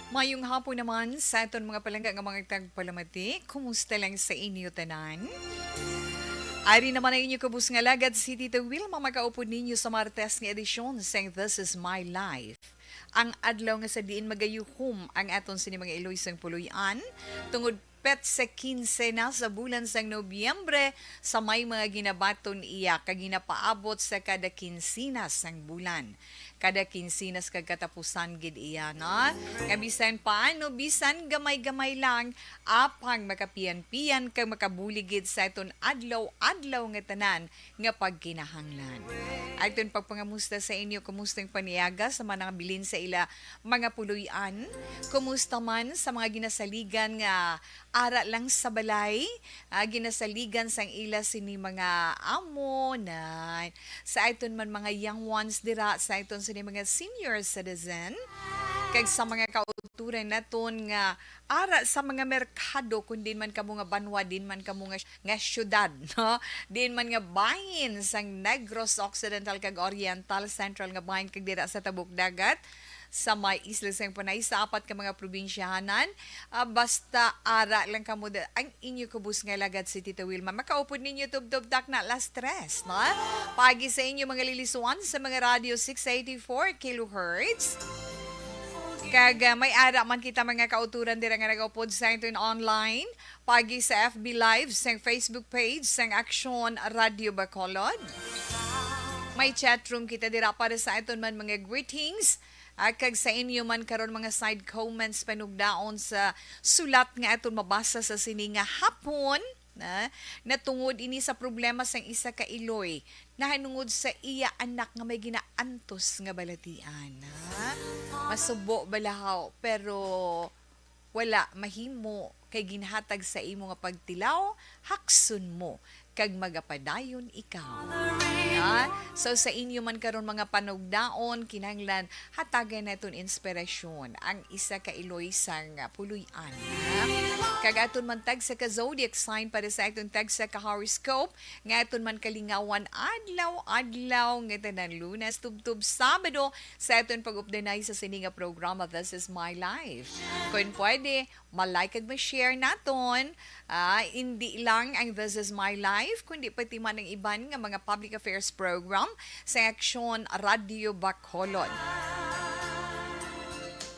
Mayong hapon naman sa aton mga palangga nga mga tagpalamati. Kumusta lang sa inyo tanan? Ari naman ang inyo kabus nga lagad si Tito Wilma makaupo ninyo sa Martes nga edisyon saying This is My Life. Ang adlaw nga sa diin magayuhom ang aton sini mga Iloy sang puluyan tungod pet sa 15 na sa bulan sang Nobyembre sa may mga ginabaton iya kag ginapaabot sa kada kinsinas sang bulan. Kada kinsinas kag katapusan gid iya na nga bisan paano bisan gamay-gamay lang apang makapian-pian kag makabuligid sa aton adlaw-adlaw nga tanan nga pagkinahanglan. Aton pagpangamusta sa inyo, kumustang paniaga sa mga bilin sa ila mga puluyan? Kumusta man sa mga ginasaligan nga ara lang sa balay, ginasaligan sang ila sini mga amo na sa aton man mga young ones dira sa aton sini mga senior citizen kag sa mga kauturan naton nga ara sa mga merkado kun din man kamo nga banwa din man kamo nga syudad no din man nga bahin sang Negros Occidental kag Oriental Central nga bahin kag dira sa tabok dagat sa may isla sang Panay sa apat ka mga probinsyahanan. Basta ara lang kamo ang inyo kubus nga lagad si Tita Wilma. Makaupod ninyo tubtub-tak na last stress, no? Pagi sa inyo mga lilisuan sa mga radio 684 kHz. Kag may ara man kita mga kauturan dira nga nagaupod sa ito online. Pagi sa FB Live, sa Facebook page, sa Aksyon Radio Bacolod. May chatroom kita dira para sa ito man mga greetings. Kag sa inyo man karon mga side comments panugdaon sa sulat nga aton mabasa sa sini nga hapon na tungod ini sa problema sang isa ka Iloy nahanungod sa iya anak nga may ginaantos nga balatian. Masubo balahaw pero wala mahimo kay ginhatag sa imo nga pagtilaw hakson mo kag magapadayon ikaw. So sa inyo man karon mga panugdaon kinahanglan hatagan naton inspirasyon ang isa ka Iloy sang puluyan. Kag aton man tag sa ka zodiac sign para sa aton tag sa ka horoscope nga aton man kalingawan adlaw-adlaw nga tanan Lunes tubtub Sabado sa aton pag-updanay sa sini nga programa This is My Life. Kung pwede, malike kag ma-share naton. Hindi lang ang This is My Life, kundi pati man ang iban nga mga public affairs program sa Aksyon Radio Bacolod.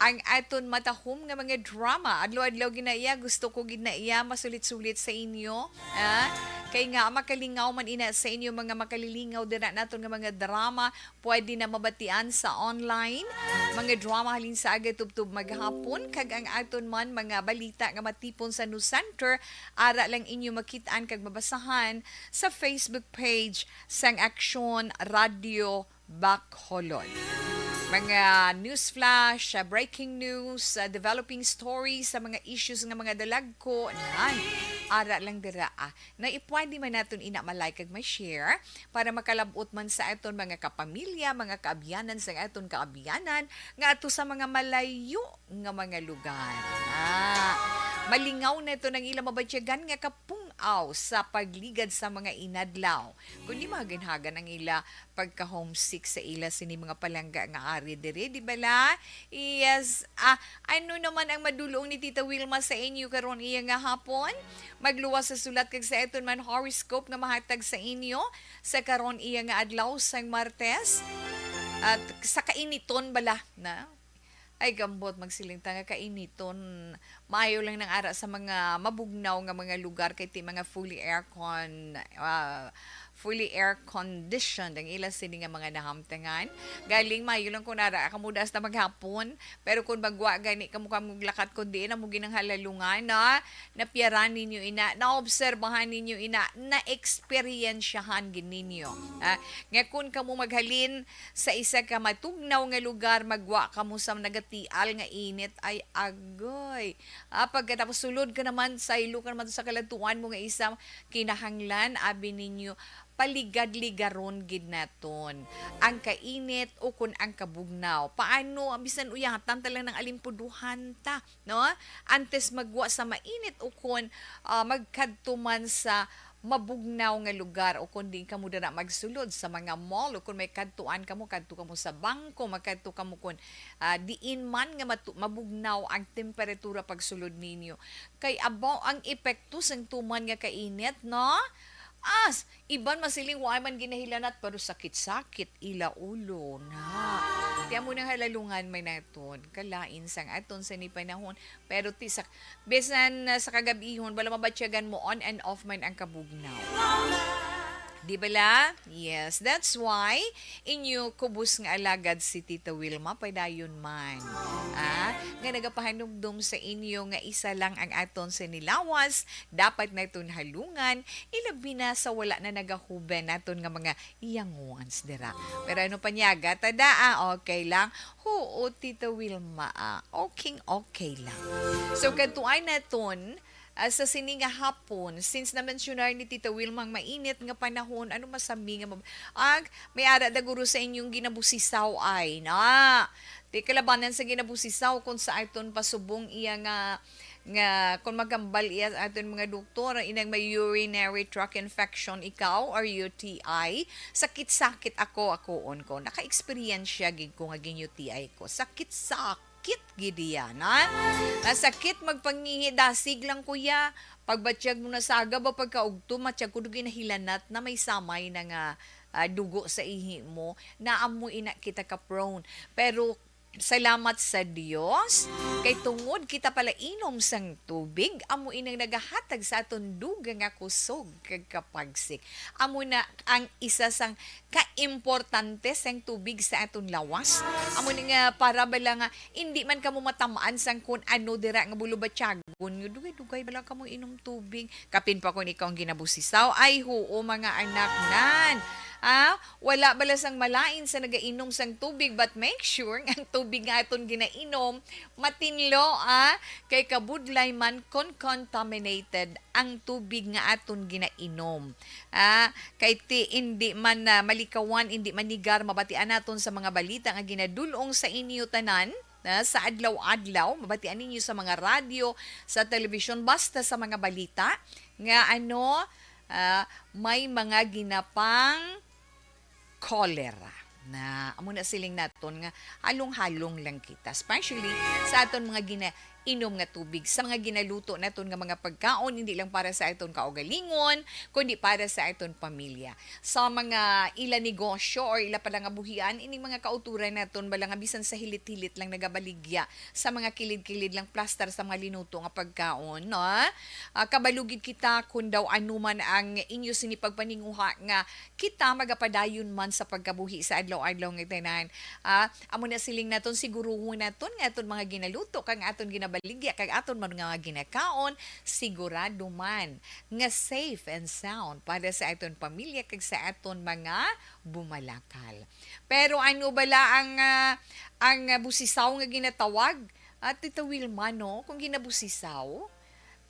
Ang aton matahom nga mga drama, adlaw-adlaw ginaiya, gusto ko ginaiya masulit-sulit sa inyo. Kay nga makalingaw man ina sa inyo mga makalilingaw dira naton nga mga drama, pwede na mabatian sa online. Mga drama halin sa aga tubtub maghapon kag ang aton man mga balita nga matipon sa news center, ara lang inyo makitaan kag mabasahan sa Facebook page sang Aksyon Radio Bacolod. Mga news flash, breaking news, developing stories sa mga issues nga mga dalag ko. Ara lang dira na ipwede man naton ina malike kag ma-share para makalabot man sa aton mga kapamilya, mga kaabyanan sa aton kaabyanan nga ato sa mga malayo nga mga lugar. Malingaw na ito ng ilang mabatyagan nga kapungaw sa pagligad sa mga inadlaw. Kundi maginhagan ang ila pagka-homesick sa ila sini mga palangga nga ari dire, di ba la? Yes. Ano naman ang madulong ni Tita Wilma sa inyo karon iya nga hapon? Magluwas sa sulat kag sa eton man horoscope nga mahatag sa inyo sa karon iya nga adlaw sang Martes. At sa kainiton bala na ay gambot magsilinta nga kainiton. Maayo lang ng ara sa mga mabugnaw nga mga lugar kay ti mga fully air conditioned ang ilang sini nga mga nahamtangan. Galing mayo lang kunara kamudas na maghapon pero kung bagwa gani kamo lakat ko di na mo ginang halalungan napiaran ninyo ina, naobserbahan ninyo ina, na-experiensyahan gininyo. Nga kung kamo maghalin sa isa ka matugnaw nga lugar magwa kamo sa nagatial nga init ay agoy. Pagkatapos sulod ka naman sa ilo ka naman sa kalatuan mo nga isang kinahanglan abi ninyo paligad-ligaron gid naton ang kainit o kun ang kabugnaw. Paano bisan uyatan talang ng alimpuduhan ta, no? Antes magwa sa mainit o kun magkadto man sa mabugnaw nga lugar o kundi ka mo dira magsulod sa mga mall o kung may kadtuan kadto ka mo sa bangko, magkadto ka mo kun diin man nga mabugnaw ang temperatura pagsulod ninyo. Kay abaw ang epekto sang tuman nga kainit, no? Iban masiling wa man ginahilanat pero sakit-sakit ila ulo na. Tiyan mo nang halalungan may naton. Kalain sang aton sa ni panahon. Pero tisak, besan sa kagabihon, wala mabatsyagan mo on and off man ang kabugnaw. Di bala? Yes, that's why inyo kubus nga alagad si Tita Wilma padayon man. Nga nagapahanumdum sa inyo nga isa lang ang aton sa nilawas, dapat na iton halungan, ilabi na sa wala na nagahuben naton nga mga young ones dira. Pero ano panyaga, tada okay lang. Oo, Tita Wilma, okay lang. So, katuay naton, sa sininga hapon, since na-mentionar ni Tita Wilma ang mainit nga panahon, ano masami nga may ara da guro sa inyong ginabusisaw ay na. Di kalabanan sa ginabusisaw kung sa aton pasubong iya nga kung magambal iya aton mga doktor inang may urinary tract infection ikaw or UTI, sakit-sakit akoon ko. Naka-experience siya gid ko nga gin UTI ko. Sakit gidi yan, ha? Sakit magpangihi, dasig lang kuya. Pagbatsyag mo na saga ba pagkaugto, matsyag ko dugi na hilanat na may samay na nga dugo sa ihi mo, na amo ina kita ka prone. Pero salamat sa Dios kay tungod kita pala inom sang tubig, amo inang nagahatag sa aton duga nga kusog kag kapagsik. Amo na ang isa sang kaimportante sang tubig sa aton lawas. Amo ni nga para bala nga hindi man kamo matamaan sang kun ano dira nga bulubatyagon. Dugay-dugay bala kamo inom tubig. Kapin pa kun ikaw ang ginabusisaw, ay huo mga anak nan. Wala bala sang malain sa nagainom sang tubig, but make sure ang tubig nga aton ginainom matinlo kay kabudlay man contaminated ang tubig nga aton ginainom. Kay hindi man malikawan, hindi manigar mabatian naton sa mga balita nga ginadulong sa inyo tanan sa adlaw-adlaw, mabatian ninyo sa mga radyo, sa telebisyon, basta sa mga balita nga may mga ginapang cholera na amo na siling naton nga halong-halong lang kita, especially sa aton mga ginainom nga tubig, sa mga ginaluto naton nga mga pagkaon, hindi lang para sa aton kaugalingon kundi para sa aton pamilya, sa mga ila negosyo or ila pala nga buhian, ining mga kauturan naton bala nga bisan sa hilit-hilit lang nagabaligya sa mga kilid-kilid lang plaster sa mga linuto nga pagkaon, no? Kabalugid kita kung daw anuman ang inyo sinipagpaninguha nga kita magapadayon man sa pagkabuhi sa adlaw-adlaw nga tanan. Amo na siling naton siguruhon naton nga aton mga ginaluto kag aton ginabaligya kag aton mga ginakaon, sigurado man nga safe and sound para sa aton pamilya kag sa aton mga bumalakal. Pero ano bala ang busisaw nga ginatawag? Tita Wilma, no? Kung ginabusisaw,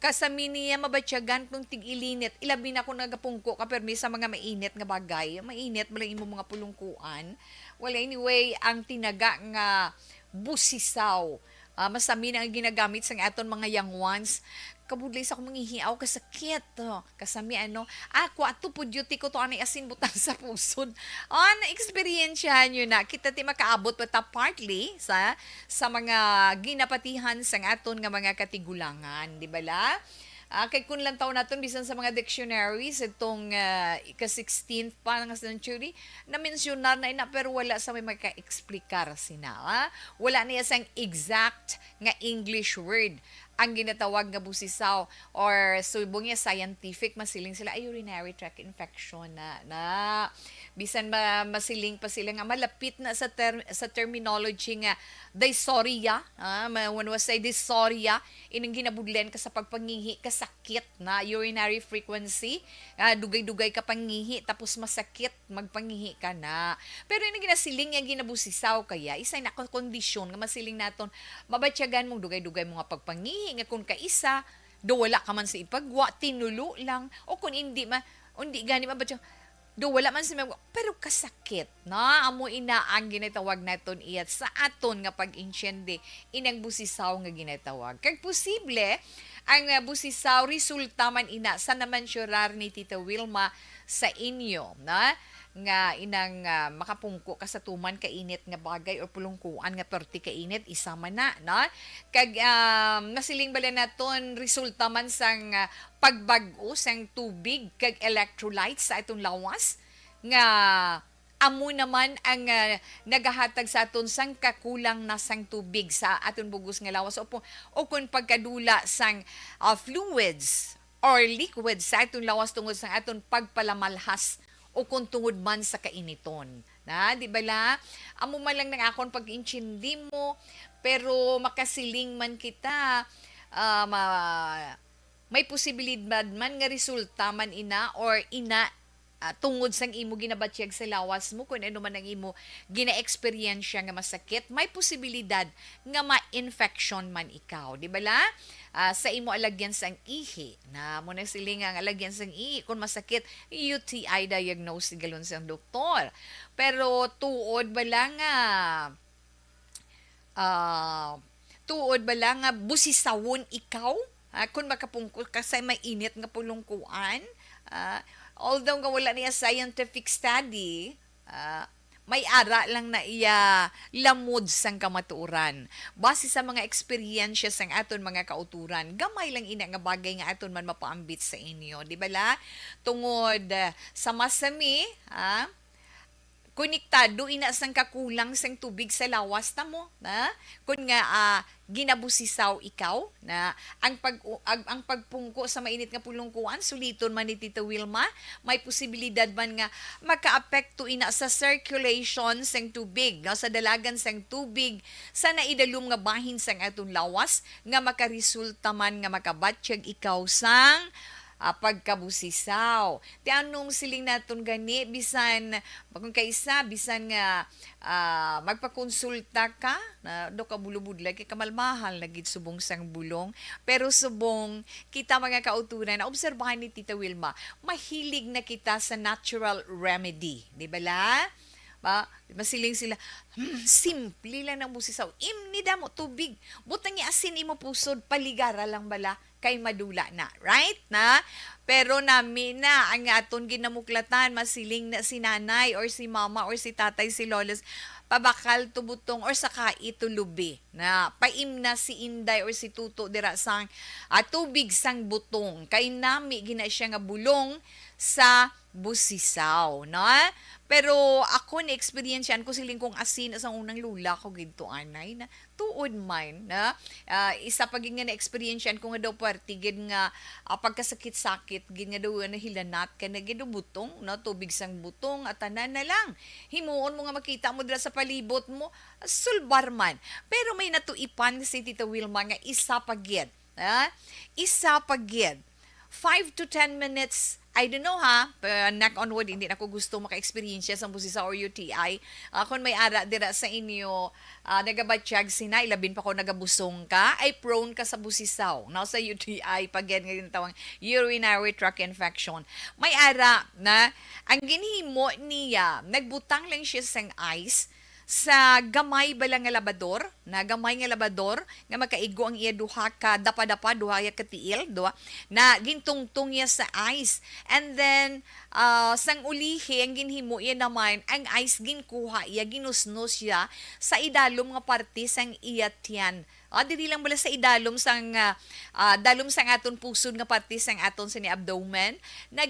kasami niya mabatsyagan kung tig-ilinit. Ilabi na ako nagapungko ka permi sa mga mainit nga bagay. Mainit, malay mo mga pulungkuan. Well, anyway, ang tinaga nga busisaw. Masami na ang ginagamit sa aton mga young ones. Kabudlay sa akong manghihiaw, kasakit. Kasami ato po duty ko to anay asin butang sa pusod. Na-experiensyahan nyo na. Kita ti makaabot pa partly sa mga ginapatihan sa aton nga mga katigulangan. Di ba la? Kay kun lang taon naton bisan sa mga dictionaries itong ika-16th pa nga century na mensionar na ina pero wala sa may maka-explikar sina. Wala niya sang exact nga English word ang ginatawag nga busisaw or subong niya scientific masiling sila ay urinary tract infection na bisan masiling pa sila nga malapit na sa terminology nga dysphoria, when was say dysphoria, ining ginabudlen ka sa pagpangihi, kasakit na urinary frequency, dugay-dugay ka pangihi, tapos masakit, magpangihi ka na. Pero ining ginasiling nga ginabusisaw kaya, isa na kondisyon nga masiling naton, mabatsyagan mong dugay-dugay mga pagpangihi, nga kung kaisa, do wala ka man sa ipagwa, tinulo lang, o kung hindi gani mabatsyagan, do wala man si pero kasakit na amo ina ang ginatawag naton iyat sa aton nga pag-insyende inang busisaw nga ginatawag kag posible ang busisaw resulta man ina sa naman syurar ni Tita Wilma sa inyo na nga inang makapungko ka sa tuman kainit nga bagay or pulungkuan nga perti kainit isa man na kag nasiling bala naton resulta man sang pagbag-o sang tubig kag electrolytes sa itong lawas nga amo naman ang nagahatag sa aton sang kakulang na sang tubig sa aton bugos nga lawas o kung pagkadula sang fluids or liquids sa aton lawas tungod sa aton pagpalamalhas o kung tungod man sa kainiton. Na, di ba la? Amo man lang ng akon pag-inchindi mo, pero makasiling man kita, may posibilidad man nga resulta man ina or ina tungod sang imo ginabatyag sa lawas mo kung ano man ang imo gina-experiensya nga masakit, may posibilidad nga ma-infection man ikaw. Di ba la? Sa imo alagyan sang ihi na mo na siling ang alagyan sang ihi kung masakit UTI diagnosis galon sang doktor pero tuod ba lang nga busisawon ikaw kung makapungkol ka sa may init nga pulungkuan although nga wala niya scientific study may ara lang na iya lamod sang kamatuoran. Base sa mga experiences sang aton mga kauturan, gamay lang ina nga bagay nga aton man mapaambit sa inyo. Di ba la? Tungod sa masami, konektado ina sang kakulang sang tubig sa lawas ta mo na kun nga ginabusisaw ikaw na ang pagpungko sa mainit nga pulungkuan suliton man ni Tita Wilma may posibilidad man nga makaapekto ina sa circulation sang tubig no? Sa dalagan sang tubig sa naidalum nga bahin sang aton lawas nga makaresulta man nga makabatyag ikaw sang pagkabusisaw. Ti anong siling naton gani bisan kung kaisa bisan nga magpakonsulta ka na do ka bulubudlay kay kamalmahal na gid subong sang bulong pero subong kita mga kauturan na obserbahan ni Tita Wilma mahilig na kita sa natural remedy di ba la? Masiling sila simple lang ng busisaw imnida mo tubig butang asin imo pusod paligara lang bala kay madula na right na pero nami na ang aton ginamuklatan masiling na si nanay or si mama or si tatay si lolas pabakal tubutong or saka itulubi na paim na si inday or si tuto dira sang tubig sang butong kay nami gina siya nga bulong sa busisaw no pero ako na experiencean ko siling kong asin sa unang lula ko gidto anay na tuod man na isa pa gid nga na experiencean ko nga daw party gid nga pagkasakit-sakit gid nga daw na hilanat ka na gid butong no tubig sang butong at tanan na lang himuon mo nga makita mo dira sa palibot mo sulbar man pero may natuipan si Tita Wilma nga isa pa gid isa pa gid 5 to 10 minutes I don't know knock on wood, hindi na ko gusto maka-experience sa busisaw or UTI. Kung may ara dira sa inyo, nagabatsyag sina, ilabin pa ko nagabusong ka, ay prone ka sa busisaw. Now sa UTI, pag yan tawang urinary tract infection. May ara na, ang ginhimo niya, nagbutang lang siya sang ice, sa gamay bala nga labador na gamay nga labador nga makaigo ang iya duha ka dapa-dapa duha ka tiil duha na gintungtong iya sa ice and then sang ulihi ang ginhimo iya naman ang ice ginkuha iya ginusnos siya sa idalom nga parte sang iya tiyan dili lang bala sa idalom sang dalom sang aton pusod nga parte sang aton sa ni abdomen na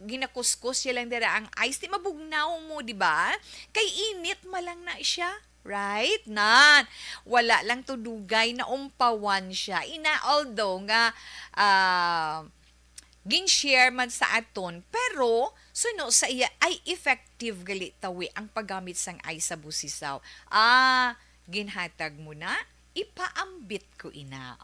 ginakuskus siya lang dira ang ice di mabugnaw mo di ba kay init malang na siya right nan wala lang tudugay na umpawan siya although nga gin-share man sa aton pero suno sa iya ay effective gali tawi ang paggamit sang ice sa busisaw ginhatag mo na ipaambit ko ina.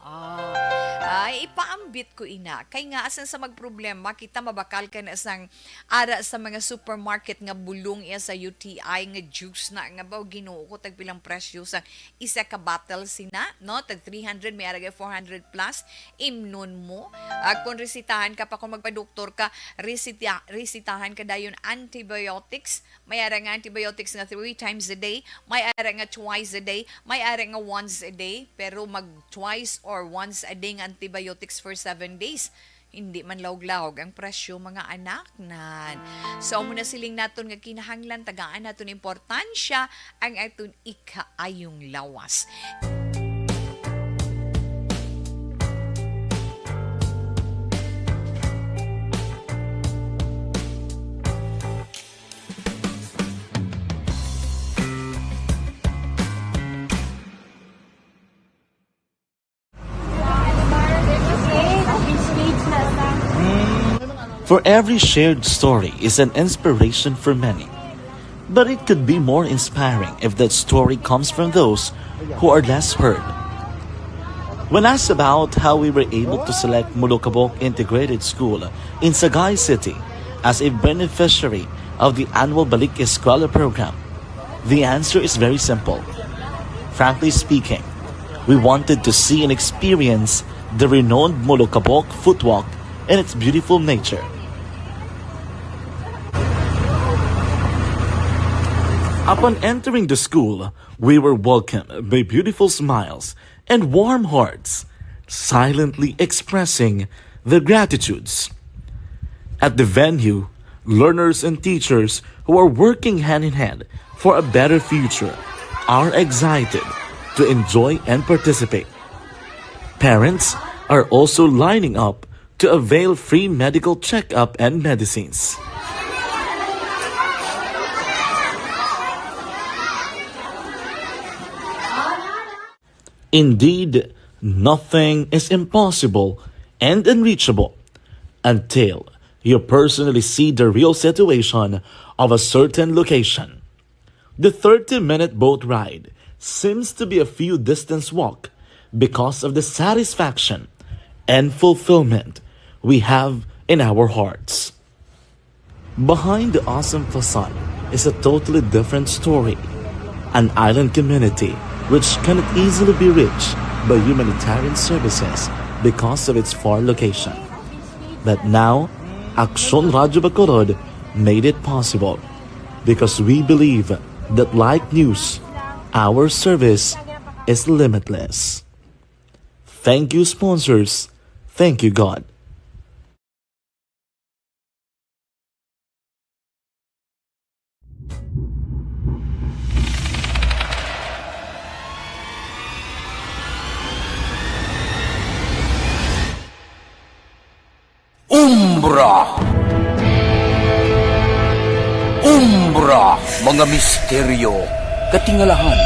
Ipaambit ko ina. Kay nga asan sa magproblema, kita mabakal ka na sang ara sa mga supermarket nga bulong iya sa UTI nga juice na nga ba Ginoo ko tag pilang presyo sa isa ka bottle sina, no? Tag 300 may ara 400 plus imnon mo. Kung resitahan ka pa kung magpa-doktor ka, resitahan ka dayon antibiotics. May ara nga antibiotics nga 3 times a day, may ara nga twice a day, may ara nga once a day day, pero mag twice or once a day ng antibiotics for 7 days. Hindi man lawg-lawg ang presyo mga anak na. So muna siling naton nga kinahanglan tagaan naton importansya ang aton ikaayong lawas. For every shared story is an inspiration for many. But it could be more inspiring if that story comes from those who are less heard. When asked about how we were able to select Mulukabok Integrated School in Sagay City as a beneficiary of the annual Balik Eskwela program, the answer is very simple. Frankly speaking, we wanted to see and experience the renowned Mulukabok footwalk and its beautiful nature. Upon entering the school, we were welcomed by beautiful smiles and warm hearts, silently expressing their gratitudes. At the venue, learners and teachers who are working hand in hand for a better future are excited to enjoy and participate. Parents are also lining up to avail free medical checkup and medicines. Indeed, nothing is impossible and unreachable until you personally see the real situation of a certain location. The 30-minute boat ride seems to be a few distance walk because of the satisfaction and fulfillment we have in our hearts. Behind the awesome facade is a totally different story. An island community which cannot easily be reached by humanitarian services because of its far location. But now, Aksyon Radyo Bacolod made it possible because we believe that like news, our service is limitless. Thank you, sponsors. Thank you, God. Umbra! Umbra! Mga misteryo, katingalahan,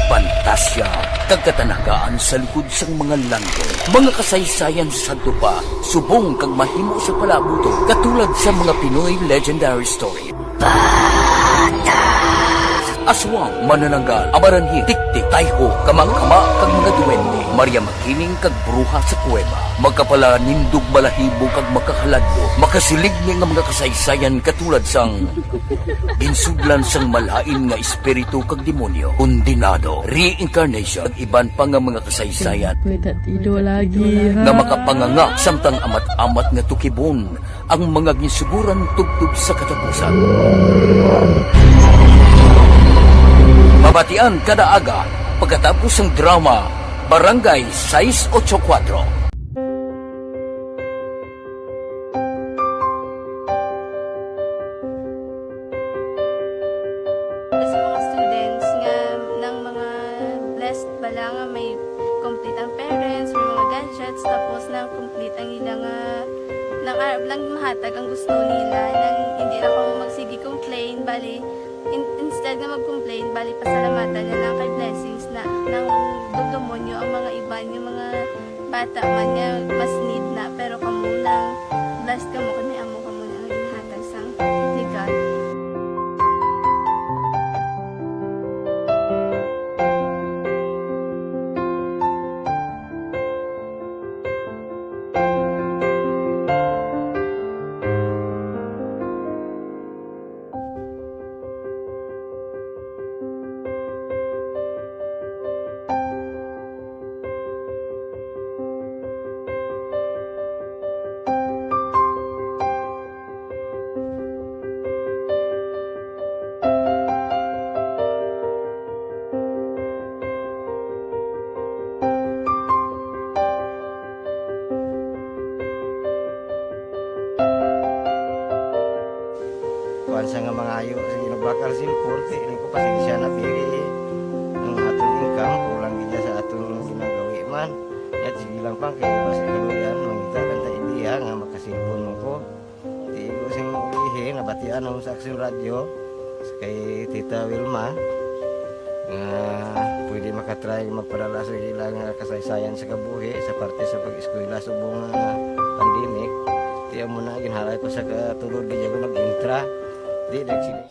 pantasya, kagkatanagaan sa likod sang mga langit. Mga kasaysayan sa dupa, subong kag mahimo sa palabuto, katulad sa mga Pinoy legendary story. Aswang, manananggal, amaranhi, tiktik, tayho, kamang-kama, kag mga duwende, Maria Makining, kag bruha sa kuweba, magkapala nindog balahibo, kag makahaladlo, makasilig niya nga mga kasaysayan katulad sang ginsudlan sang malain nga espiritu kag demonyo, kondinado, reincarnation, kag iban pa nga mga kasaysayan May tatido lagi ha. nga makapanganga samtang amat-amat nga tukibon ang mga ginsuguran tugtog sa katapusan. Mabatian kada aga pagkatapos ng drama Barangay 684. Sa mga students nga ng mga blessed bala nga may complete ang parents, may mga gadgets, tapos na complete ang ilang nang arab lang mahatag ang gusto nila nang hindi na ako magsigi complain bali instead na mag-complain bali pasalamatan na lang kay blessings na nang demonyo ang mga iban yung mga bata man nga mas need na pero kamo lang blessed kamo kami amo kamo na ang ginhatag sang ni God. mangayo sa ginabakal cellphone, tingin ko pasensya na biri ang atong income, kulang gid sa atong ginagawi man. At sige lang pang kay mas kaluyan, mangita kan ta idea nga makasilpon mo ko. Di ko sing ulihi, nabatian ako sa Aksyon Radio kay Tita Wilma nga pwede makatry magpadala sa ilang kasaysayan sa kabuhi sa parte sa pag-eskwela subong pandemic. Tiyan mo na, ginharay ko sa katulog, di ko nag-intra. Di, nagsinig.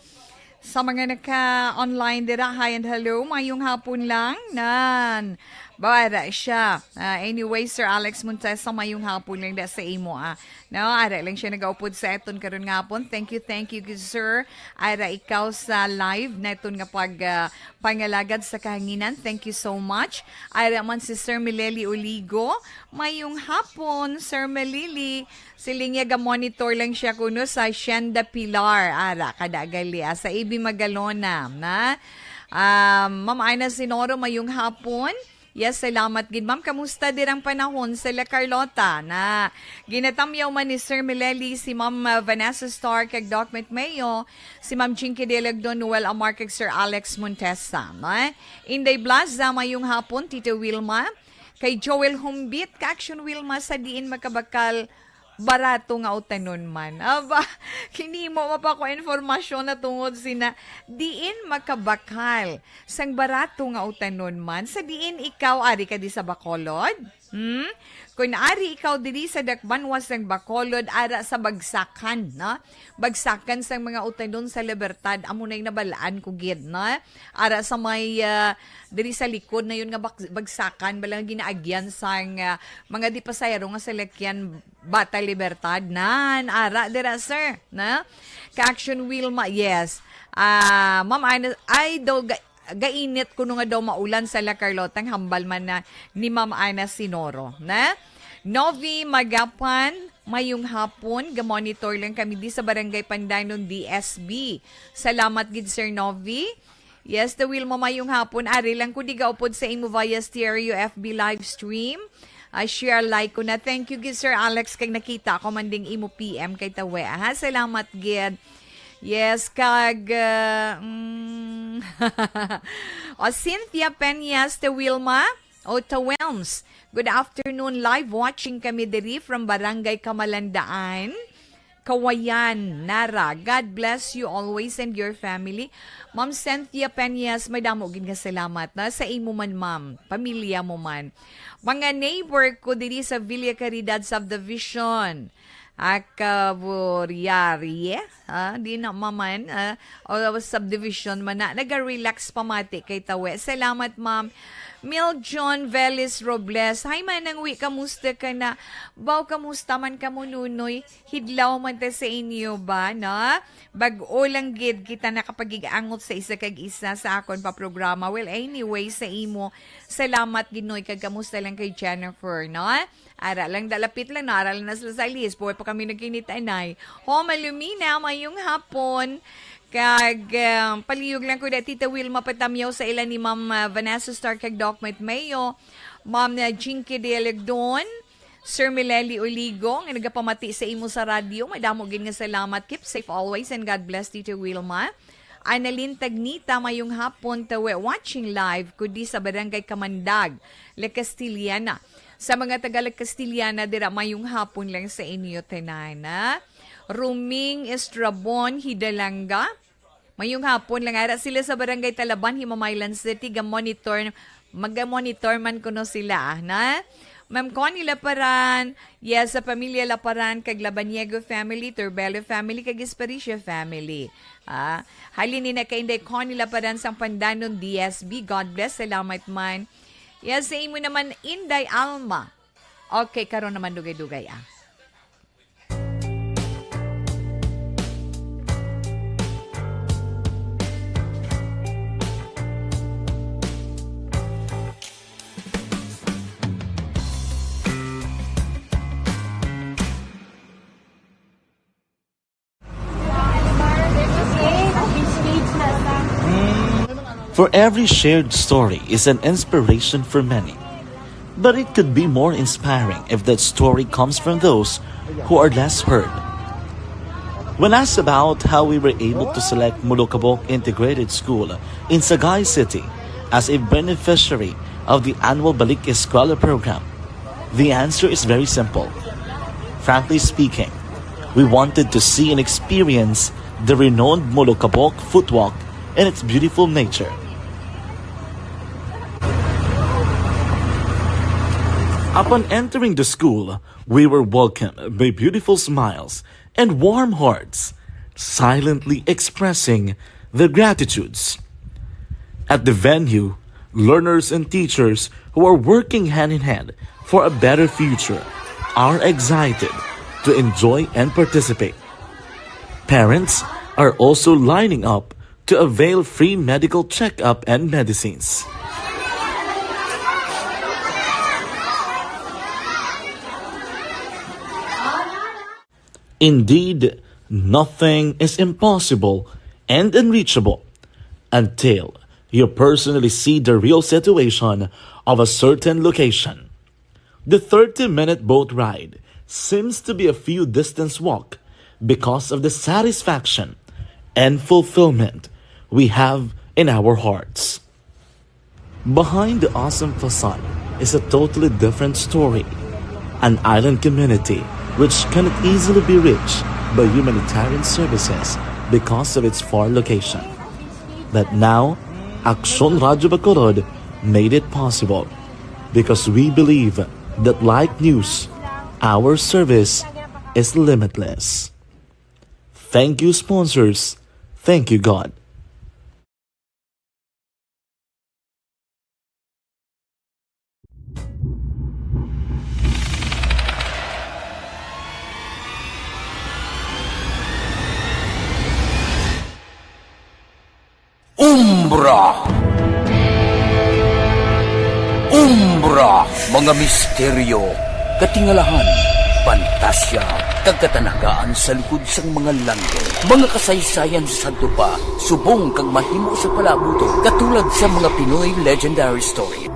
Sa mga naka-online dira, hi and hello, mayong hapon lang, nan. Bara siya. Anyway, Sir Alex Montesa, mayong hapon lang da sa imo. No, ara lang siya nag-upod sa eton karon nga hapon. Thank you, good sir. Ara ikaw sa live na eton nga pangalagad sa kahanginan. Thank you so much. Ara man si Sir Mileli Oligo, mayong hapon, Sir Mileli. Siling nga monitor lang siya kuno sa Shenda Pilar. Ara kadagali sa AB Magalona, na. Ma'am Aina Sinoro, mayong hapon. Yes, salamat gid ma'am. Kamusta dirang panahon sa La Carlota na ginatamyaw man ni Sir Mileli si Ma'am Vanessa Starr kag Doc Mayo, si Ma'am Chinky Delagdon, Noel Amar kag Sir Alex Montesa. Inday Blaza, mayong hapon, Tito Wilma, kay Joel Humbit, ka-Action Wilma sa diin makabakal barato nga utanon man. Aba, kini mo mapako informasyon na tungod sina diin makabakal sang barato nga utanon man sa diin ikaw ari ka di sa Bacolod. Kung ari ikaw diri sa Dakbanwas ng Bacolod ara sa Bagsakan, no? Bagsakan sang mga utanon sa Libertad amo nay nabalaan ko gid, no? Ara sa may diri sa likod na yun nga Bagsakan balang ginaagyan sang mga di pasayro nga salakyan Bata Libertad nan ara dira sir, no? Ka-Action Wilma, yes. Ma'am ay daw gainit kuno nga daw maulan sa La Carlota ang hambal man na ni Ma'am Ana Sinoro, na Novi Magapan, mayong hapon, ga-monitor lang kami di sa Barangay Pandanon DSB. Salamat gid Sir Novi. Yes, the Wilma, mayong hapon, ari lang ko di gaupod sa imo via stereo FB live stream. Share like ko na. Thank you gid Sir Alex kag nakita ko man ding imo PM kay tawe. Salamat gid. Yes, kag Cynthia Peñas, the Wilma, Tawelms. Good afternoon, live watching kami diri from Barangay Kamalandaan, Kawayan, Nara. God bless you always and your family. Ma'am Cynthia Peñas, may damo gid nga salamat na sa imo man ma'am, pamilya mo man. Mga neighbor ko diri sa Villa Caridad Subdivision. Akaburyari, di na maman, o subdivision man na, naga-relax pamati kay tawe. Salamat ma'am. Mil John Velis Robles, hi manangwi, kamusta ka na? Baw, kamusta man ka mo nunoy? Hidlaw man ta sa inyo ba, na? Bag-o lang gid kita nakapag-iangot sa isa kag isa sa akon pa programa. Well, anyway, sa imo, salamat ginoy kag kamusta lang kay Jennifer, no? Ara lang dalapit lang, naral na sila sa list. Buhay pa kami nagkinitanay. Malumina, mayong hapon. Kag paliyog lang ko na Tita Wilma patamyaw sa ilan ni Ma'am Vanessa Starr kag Doc Mayo, Ma'am Jinky Delagdon, Sir Mileli Oligo, nga nagapamati sa imo sa radyo. Madamo gid nga salamat. Keep safe always and God bless Tita Wilma. Annalyn Tagnita, mayong hapon tawe watching live kudi sa Barangay Kamandag, La Castillana. Sa mga Tagalog Castillana, dira mayong hapon lang sa inyo tanana. Ruming Estrabon, Hidalanga. Mayong hapon lang ara sila sa Barangay Talaban, Himamaylan City, mag-monitor man kuno sila, na? Ma'am Connie Laparan, yes, sa pamilya Laparan, kag Labaniego family, Turbelo family, kag Espericia family. Halini na kay Inday Connie Laparan sang Pandanon DSB. God bless, salamat man. Yes, sa imo naman Inday Alma. Okay, karon naman dugay-dugay For every shared story is an inspiration for many. But it could be more inspiring if that story comes from those who are less heard. When asked about how we were able to select Mulukabok Integrated School in Sagay City as a beneficiary of the annual Balik Eskwela program, the answer is very simple. Frankly speaking, we wanted to see and experience the renowned Mulukabok footwalk in its beautiful nature. Upon entering the school, we were welcomed by beautiful smiles and warm hearts, silently expressing their gratitudes. At the venue, learners and teachers who are working hand in hand for a better future are excited to enjoy and participate. Parents are also lining up to avail free medical checkup and medicines. Indeed, nothing is impossible and unreachable until you personally see the real situation of a certain location. The 30-minute boat ride seems to be a few distance walk because of the satisfaction and fulfillment we have in our hearts. Behind the awesome facade is a totally different story. An island community which cannot easily be reached by humanitarian services because of its far location. But now, Aksyon Radio Bacolod made it possible because we believe that like news, our service is limitless. Thank you, sponsors. Thank you, God. Umbra! Umbra! Mga misteryo, katingalahan, pantasya, kagkatanagaan sa likod sang mga langit. Mga kasaysayan sa dupa, subong kag mahimo sa palabuto, katulad sa mga Pinoy legendary story.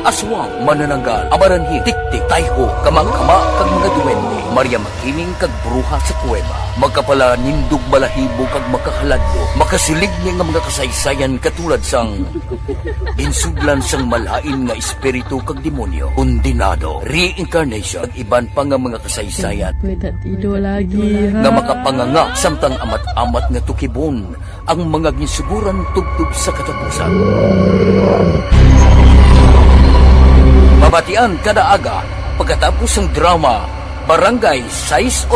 Aswang, manananggal, amaranhit, tiktik, tayho, kamang-kama, kag mga duwende, Maria Makining kag bruha sa kuweba. Magkapala nindog balahibo kag makahaladlo, makasilig niya nga mga kasaysayan katulad sang insuglan sang malain nga espiritu kag demonyo, undinado, reincarnation, kag iban pa nga mga kasaysayan Gue tak tidur lagi. nga makapanganga samtang amat-amat nga tukibon ang mga gisuguran tugtog sa katapusan. Mabatian kada aga pagkatapos ng drama Barangay 684.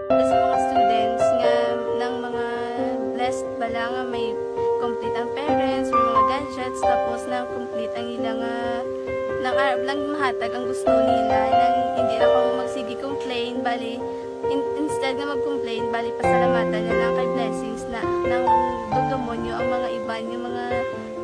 Sa mga students nga ng mga blessed bala nga may complete ang parents, may mga gadgets, tapos na complete ang ilang nang arab lang mahatag ang gusto nila nang hindi na ako magsigi complain bali instead nga mag-complain bali pasalamatan na lang kay blessings na nang dudumonyo ang mga iban yung mga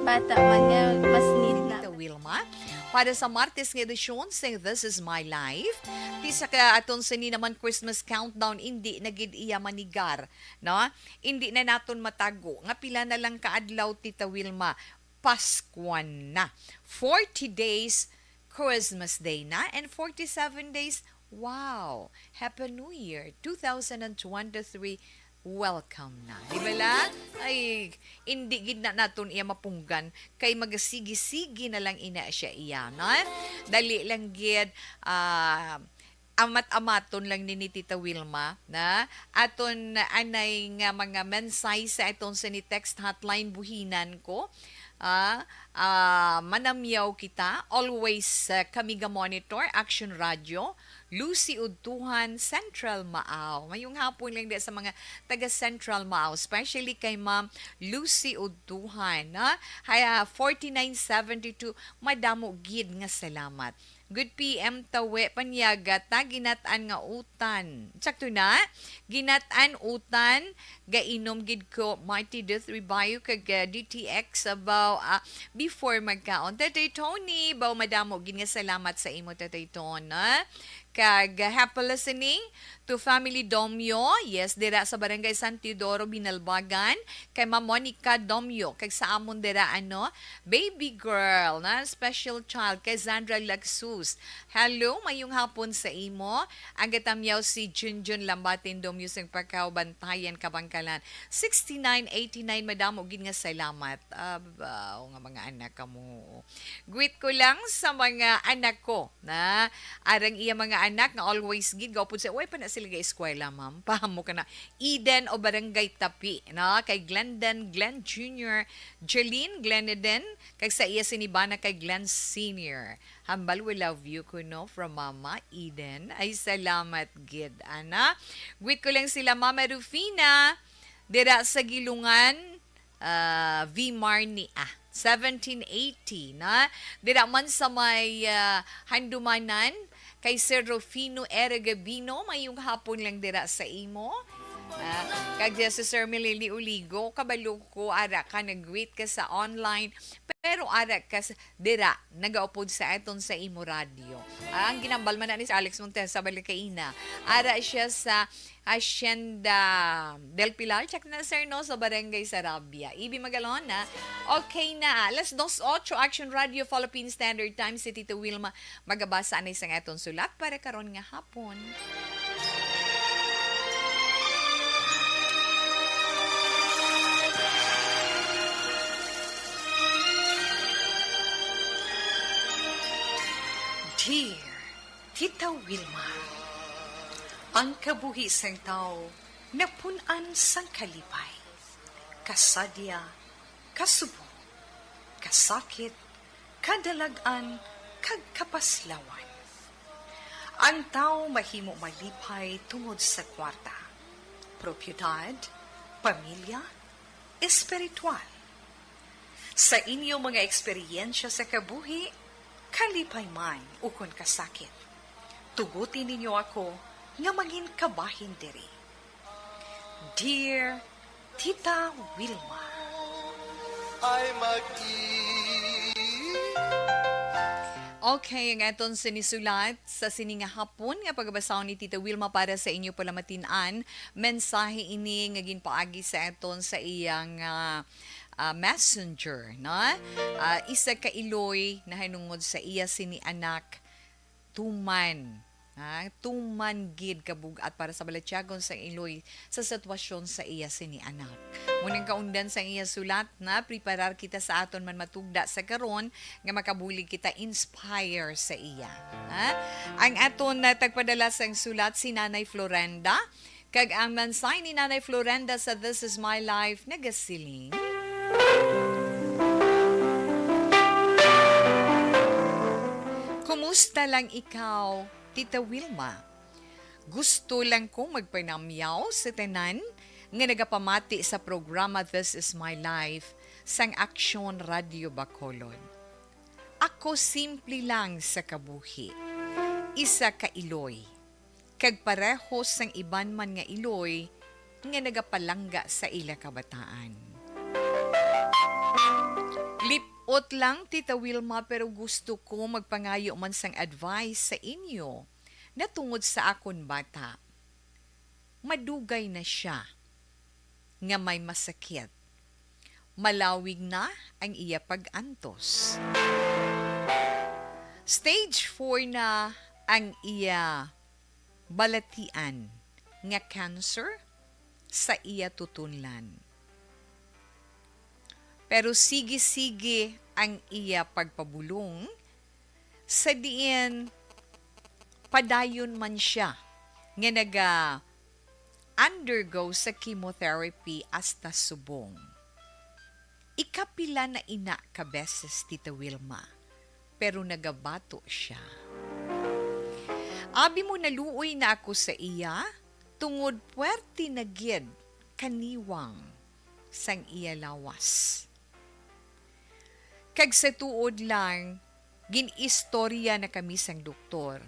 bata man nga mas need na. Tita Wilma, para sa Martes nga edisyon sa This Is My Life, tisa ka aton sa ni naman Christmas countdown, hindi na gid iya manigar, no? Hindi na naton matago, nga pila na lang kaadlaw, Tita Wilma, Paskuan na. 40 days, Christmas Day na, and 47 days, wow! Happy New Year, 2023, welcome na. Di ba lang? Ay, hindi gid na naton iya mapunggan kay magasigi-sigi na lang ina siya iya, no? Dali lang gid amat-amaton lang ni Tita Wilma na aton anay nga mga mensay sa aton sa ni text hotline buhinan ko. Manamyaw kita, always kami ga monitor, Action Radio, Lucy Udtuhan, Central Maaw. Mayong hapon lang di sa mga taga Central Maaw, especially kay Ma'am Lucy Udtuhan. Haya 4972, madamo gid nga salamat. Good PM tawe panyaga ta ginatan nga utan. Sakto na? Ginatan utan gainom gid ko Mighty Death Rebayo kag DTX about before magkaon. Tatay Tony, baw madamo gid nga salamat sa imo Tatay Ton. kag happy listening to Family Domyo. Yes, dira sa Barangay San Teodoro, Binalbagan. Kay Ma'am Monica Domyo. Kag sa amon dira, baby girl, na special child, kay Zandra Lagsus. Hello, mayong hapon sa imo. Ang gatamyaw si Junjun Lambatin Domyo sa pagkabantayan kabangkalan. 6989, madam, ugin nga salamat. O nga mga anak ka mo. Greet ko lang sa mga anak ko na arang iya mga anak nga always gid gawpod sa uy pa na sila ga eskwela ma'am pahamo ka na Eden o Barangay Tapi na kay Glendon Glenn Jr. Jeline Gleneden kay sa iya sinibana kay Glenn Senior. Hambal, we love you kuno from Mama Eden. Ay salamat gid ana. Greet ko lang sila Mama Rufina dira sa Gilungan V Marni 1780 na dira man sa may handumanan kay Sir Rufino Eragabino mayong hapon lang dira sa imo. Kag sa Sir Milili Uligo kabalo ko ara ka nag-greet ka sa online pero ara ka dira nagaupod sa aton sa imo radio. Ang ginambal man na ni Alex Montes sa Balikaina. Ara siya sa Hacienda del Pilar. Check na sir no sa Barangay Sarabia. Ibi Magalon na. Okay na. Alas 2:08 Action Radio Philippine Standard Time si Tito Wilma magabasa na isang aton sulat para karon nga hapon. Dear Tita Wilma, ang kabuhisang tao napunan sang kalipay, kasadya, kasubo, kasakit, kadalagan, kag kapaslawan. Ang tao mahimo malipay tungod sa kwarta, propiedad, pamilya, espiritual. Sa inyo mga eksperyensya sa kabuhi, kalipay man ukon kasakit. Tugutin ninyo ako nga maging kabahin diri. Dear Tita Wilma, Okay, ang aton sinisulat sa sininga hapon nga pagbasahon ni Tita Wilma para sa inyo pala matinan. Mensahe ini nga ginpaagi sa aton sa iyang messenger, no? Isa ka iloy na hinungod sa iya sini anak tuman. Tuman gid kabugat para sa balatyagon sa iloy sa sitwasyon sa iya sini anak. Munang kaundan sa iya sulat na preparar kita sa aton man matugda sa karon nga makabulig kita inspire sa iya. Ang aton na tagpadala sa sulat si Nanay Florenda kag ang mensahe ni Nanay Florenda sa This Is My Life nagasiling. Kumusta lang ikaw, Tita Wilma? Gusto lang kong magpanamyaw sa tanan nga nagapamati sa programa This Is My Life sang Aksyon Radio Bacolod. Ako simple lang sa kabuhi. Isa ka iloy. Kag pareho sang iban man nga iloy nga nagapalangga sa ila kabataan. Lipot lang, Tita Wilma, pero gusto ko magpangayo man sang advice sa inyo na tungod sa akon bata. Madugay na siya nga may masakit. Malawig na ang iya pag-antos. Stage 4 na ang iya balatian nga cancer sa iya tutunlan. Pero sige-sige ang iya pagpabulong sa diin padayon man siya nga undergo sa chemotherapy hasta subong. Ikapila na ina ka beses, Tita Wilma, pero nagabato siya. Abi mo naluoy na ako sa iya tungod puwerte na gid kaniwang sang iya lawas. Kag sa tuod lang, ginistorya na kami sang doktor,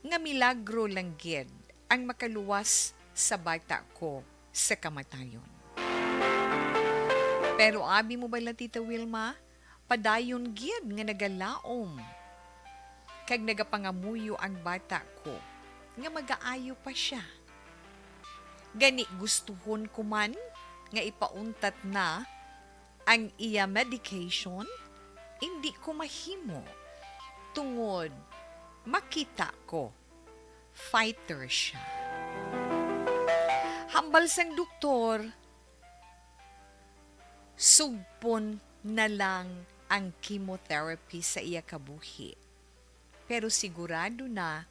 nga milagro lang gid ang makaluwas sa bata ko sa kamatayon. Pero abi mo bala, Tita Wilma, padayon gid nga nagalaom. kag nagapangamuyo ang bata ko nga magaayo pa siya. Gani gustuhon ko man nga ipauntat na ang iya medication, hindi ko mahimo tungod makita ko fighter siya. Hambal sang doktor, sugpon na lang ang chemotherapy sa iya kabuhi. Pero sigurado na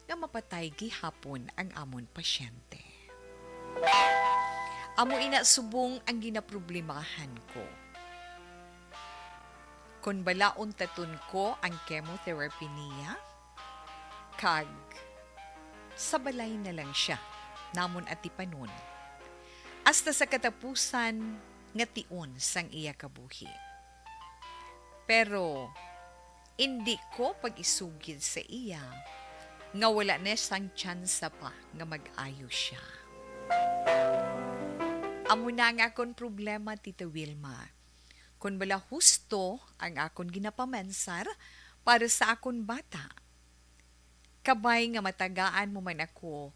nga mapatay gihapon ang amon pasyente. Amo ina subong ang ginaproblemahan ko. Kung balaon taton ko ang chemotherapy niya, kag sabalay na lang siya, namon at ipanon. Hasta sa katapusan nga tion sang iya kabuhi. Pero, hindi ko pag-isugid sa iya nga wala na sang tsansa pa nga mag-ayo siya. Amo na nga akong problema, Tita Wilma. Kung bala husto ang akong ginapamansar para sa akong bata. Kabay nga matagaan mo man ako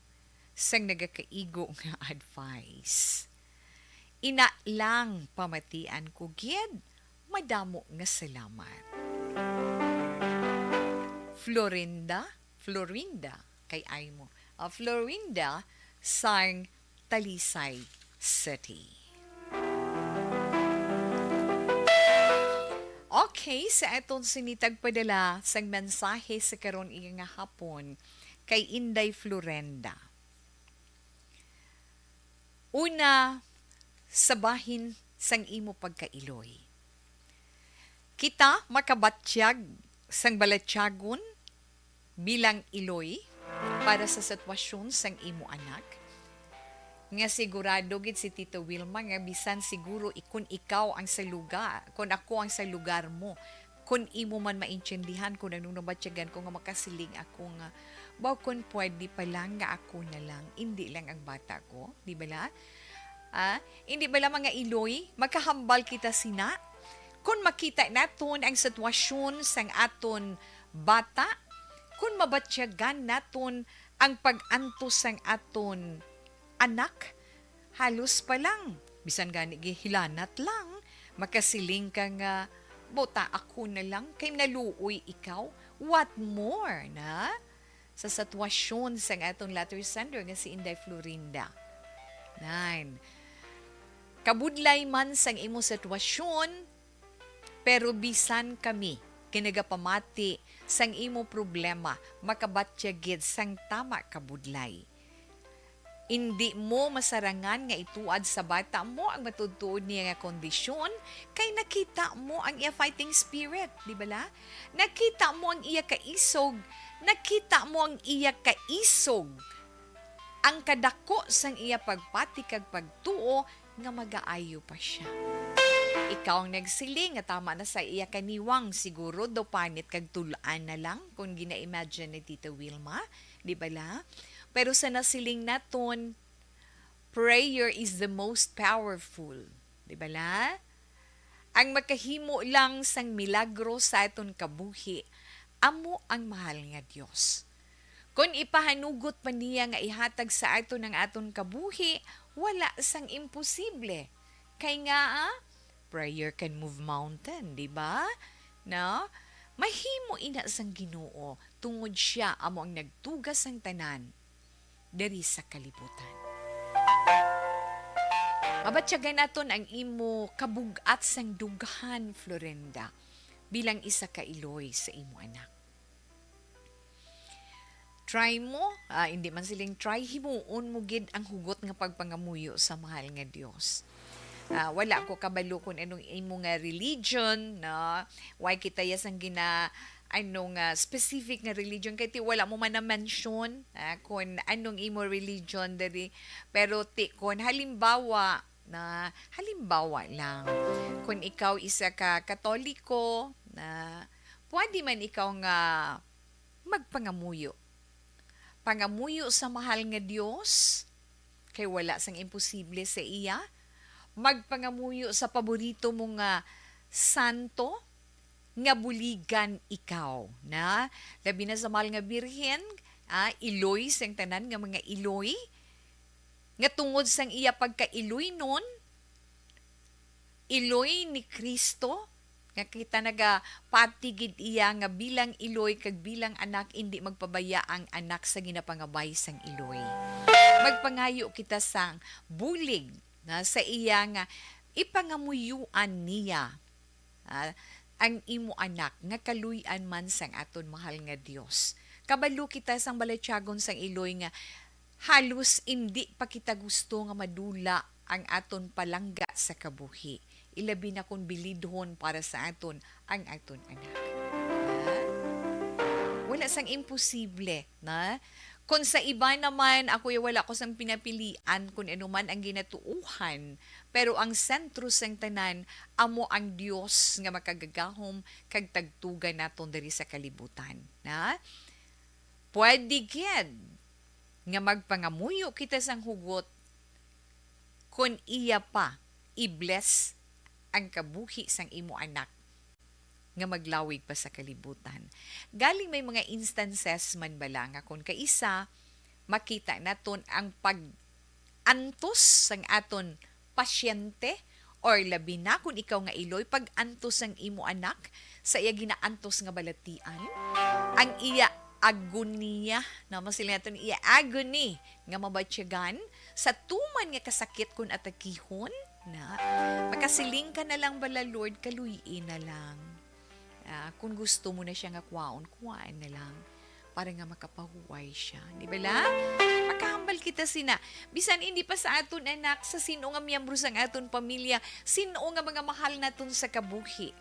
sang nagakaigo nga advice. Ina lang pamatian ko gid, madamo nga salamat. Florinda, kay Aymo. Florinda, sang Talisay City. Okay, sa atong sinitag padala sang mensahe sa karon iya nga hapon kay Inday Florenda. Una, sabahin sang imo pagkailoy. Kita makabatsyag sang balatyagon bilang iloy para sa sitwasyon sang imo anak. Nga sigurado gid si Tito Wilma nga bisan siguro ikun ikaw ang sa lugar, kung ako ang sa lugar mo, kung imo man maintindihan ko nang nabatyagan ko nga makasiling ako nga baw kung pwede pa lang nga ako na lang, hindi lang ang bata ko, di ba la? Hindi ba la mga iloy, makahambal kita sina? Kung makita naton ang sitwasyon sang aton bata, kung mabatyagan naton ang pag-antos sang aton anak, halos pa lang, bisan gani gihilanat lang, makasiling ka nga, bota ako na lang, kay naluoy ikaw, what more na? Sa sitwasyon sang aton letter sender nga si Inday Florinda. 9. Kabudlay man sang imo sitwasyon, pero bisan kami, kinagapamati sang imo problema, makabatyagid sang tama kabudlay. Hindi mo masarangan nga ituad sa bata mo ang matudtuod niya nga kondisyon, kay nakita mo ang iya fighting spirit, di ba la? Nakita mo ang iya kaisog, ang kadako sang iya pagpati kag pagtuo nga magaayo pa siya. Ikaw ang nagsiling nga tama na sa iya kaniwang, siguro do panit kag tulaan na lang kung gina-imagine ni Tita Wilma, di ba la? Pero sa nasiling naton, prayer is the most powerful, di ba la? Ang makahimo lang sang milagro sa aton kabuhi, amo ang mahal nga Dios. Kung ipahanugot pa niya nga ihatag sa aton ang aton kabuhi, wala sang imposible. Kay nga, prayer can move mountain, di ba? No? Mahimo ina sang Ginoo tungod siya amo ang nagtugas sang tanan diri sa kalibutan. Mabatyagan naton ang imo kabugat sang dughan, Florinda, bilang isa ka iloy sa imo anak. Try mo, hindi man siling try, himuon mo gid ang hugot nga pagpangamuyo sa mahal nga Dios. Wala ko kabalo kung anong imo nga religion, no? Why kita yasang specific nga religion kay ti wala mo man na mention kung anong imo religion dari, pero ti kung halimbawa lang kung ikaw isa ka Katoliko na pwede man ikaw nga magpangamuyo sa mahal nga Dios kay wala sang imposible sa iya, magpangamuyo sa paborito mo nga santo nga buligan ikaw na labi na sa mahal nga birhen, iloy sang tanan nga mga iloy nga tungod sang iya pagka-iloy nun, iloy ni Kristo nga kita patigid iya nga bilang iloy kag bilang anak hindi magpabaya ang anak sa ginapangabay sang iloy. Magpangayo kita sang bulig na sa iya nga ipangamuyuan niya ang imo anak nga kaluy-an man sang aton mahal nga Dios. Kabalo kita sang balatyagon sang iloy nga halos hindi pa kita gusto nga madula ang aton palangga sa kabuhi. Ilabi na kung bilidhon para sa aton ang aton anak. Wala sang imposible na kung sa iba naman ako wala ko sang pinapilian kung ano man ang ginatuuhan, pero ang sentro sang tanan amo ang Dios nga makagagahom kag tagtugan naton diri sa kalibutan na pwede gid nga magpangamuyo kita sang hugot kung iya pa i-bless ang kabuhi sang imo anak nga maglawig pa sa kalibutan. Galing may mga instances man bala nga kung kaisa makita naton ang pag-antos sang aton pasyente or labi na kung ikaw nga iloy pag-antos sang imo anak sa iya ginaantos nga balatian, ang iya agonia na masila natin iya agony nga mabatyagan sa tuman nga kasakit kun atakihon na makasiling ka na lang bala Lord, kaluyin na lang. Kung gusto mo na siya nga kuwaon na lang para nga makapahuway siya. Di ba la? Makahambal kita sina. Bisan hindi pa sa aton anak, sa sino nga miyembro sang aton pamilya, sino nga mga mahal naton sa kabuhi.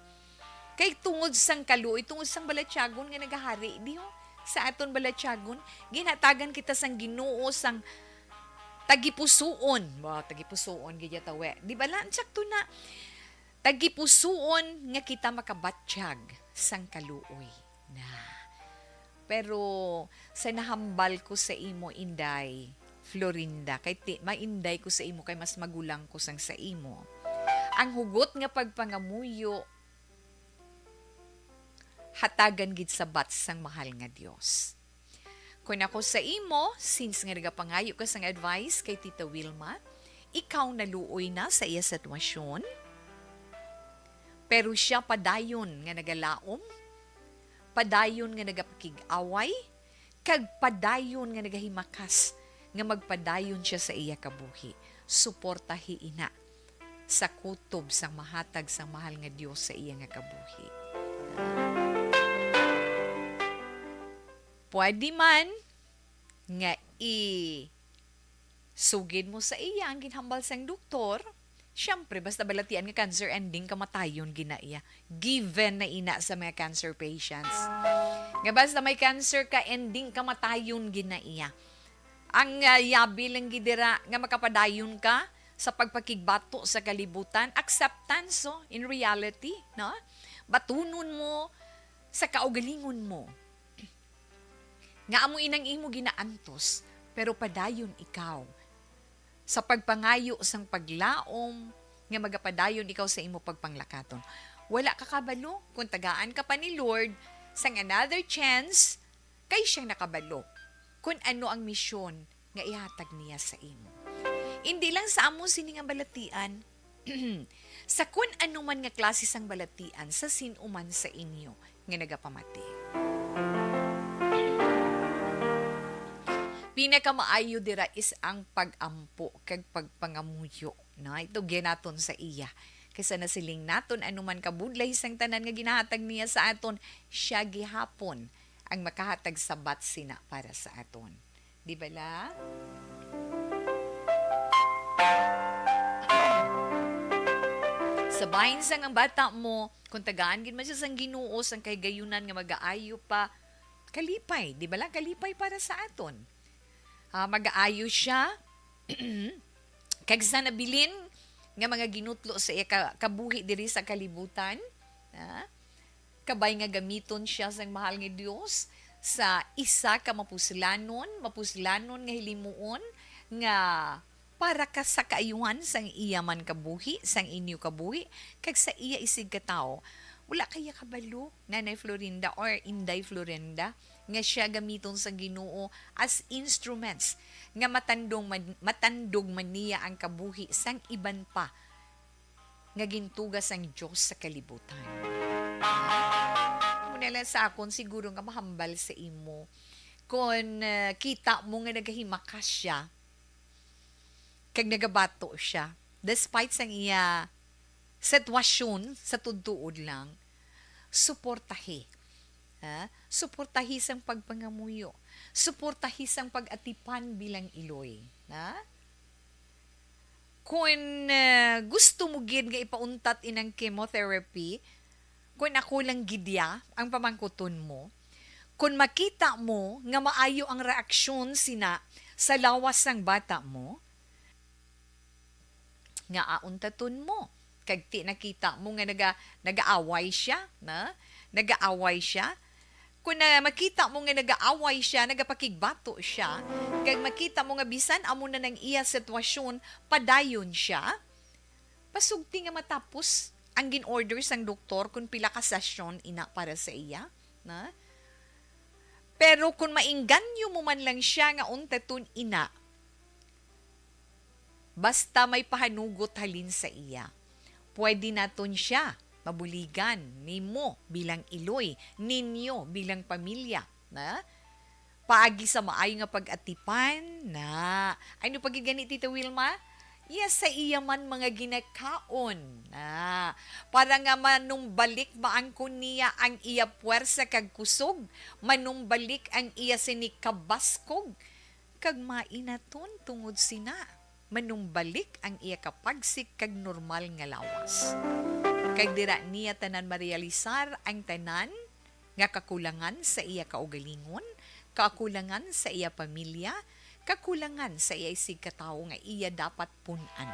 Kay tungod sang kaluoy, tungod sang balatyagon nga nagahari, di ho? Sa aton balatyagon, ginatagan kita sang Ginoo sang tagipusuon. Tagipusuon gidya tawe. Di ba lan sakto na tagipusuon nga kita makabatsyag sang kaluoy na. Pero sa nahambal ko sa imo Inday, Florinda, kay mainday ko sa imo kay mas magulang ko sang sa imo. Ang hugot nga pagpangamuyo hatagan gid sa bats sang mahal nga Dios. Kung ako sa imo, since nga nagapangayo ka sang advice kay Tita Wilma, ikaw naluoy na sa iya sitwasyon, pero siya padayon nga nagalaom, padayon nga nagapakig-away, kag padayon nga nagahimakas, nga magpadayon siya sa iya kabuhi. Suportahi ina sa kutob sang mahatag sang mahal nga Dios sa iya nga kabuhi. Pwede man nga sugid mo sa iya ang ginhambal sang doktor, syempre basta balatian nga cancer ending kamatayon ginaiya. Given na ina sa mga cancer patients. Nga basta may cancer ka ending kamatayon ginaiya. Ang yabi lang gidira nga makapadayon ka sa pagpakigbato sa kalibutan, acceptance in reality, no? Batunon mo sa kaugalingon mo. Nga amo inang imo ginaantos, pero padayon ikaw. Sa pagpangayo sang paglaom, nga magapadayon ikaw sa imo pagpanglakaton. Wala ka kabalo, kung tagaan ka pa ni Lord, sang another chance, kay siyang nakabalo. Kung ano ang misyon nga ihatag niya sa imo. Hindi lang sa amo sining ang balatian, sa kung ano man nga klase sang balatian, sa sinuman sa inyo nga nagapamati. Pinakamaayo dira is ang pag-ampo kag pagpangamuyo. No? Ito ginaton sa iya. Kaysa nasiling naton anuman kabudlay sang tanan nga ginahatag niya sa aton, siya gihapon ang makahatag sabat sina para sa aton. Di ba la? Sabahin sang ang bata mo, kung tagaan gid man siya sang Ginoo sang kay gayunan nga mag-aayo pa, kalipay, di ba la? Kalipay para sa aton. Mag-aayo siya kag sa nabilin nga mga ginutlo sa iya kabuhi diri sa kalibutan, kabay nga gamiton siya sa mahal nga Dios sa isa ka mapuslanon nga hilimuon nga para ka sa kaayuhan sang iya man kabuhi, sang inyo kabuhi, kag sa iya isig katao. Wala kaya kabalo, Nanay Florinda or Inday Florinda, nga siya gamiton sa Ginoo as instruments nga matandog man niya ang kabuhi sang iban pa nga gintugas ang Diyos sa kalibutan. Muna lang sa akon, siguro nga mahambal sa imo kung kita mo nga nagahimakas siya kag nagabato siya despite sang iya sitwasyon sa tudtuod lang, suportahi. Suportahi sang pagpangamuyo. Suportahi sang pag-atipan bilang iloy. Kung gusto mo gid nga ipauntat inang chemotherapy, kung ako lang gidya ang pamangkuton mo, kung makita mo nga maayo ang reaksyon sina sa lawas ng bata mo, nga auntaton mo. Kag ti nakita mo nga nagaaway siya, nagaaway siya. Kung makita mo nga nagaaway siya, nagapakigbato siya, kag makita mo nga bisan amo na ng iya sitwasyon, padayon siya, pasugti nga matapos ang gin-order sang doktor kung pila ka sesyon ina para sa iya. Pero kung maingganyo mo man lang siya nga untaton ina, basta may pahanugot halin sa iya, pwede naton siya mabuligan nimo bilang iloy, ninyo bilang pamilya, paagi sa maayo nga pag-atipan na ano pagigani Tita Wilma? Yes, sa iya man mga ginakaon para nga manumbalik maangkon niya ang iya puwersa kag kusog, manumbalik ang iya sinikabaskog kag mainaton tungod sina, manumbalik ang iya kapagsik kag normal nga lawas. Kag dira niya tanan marealisar ang tanan nga kakulangan sa iya kaugalingon, kakulangan sa iya pamilya, kakulangan sa iya isig katawo nga iya dapat punan.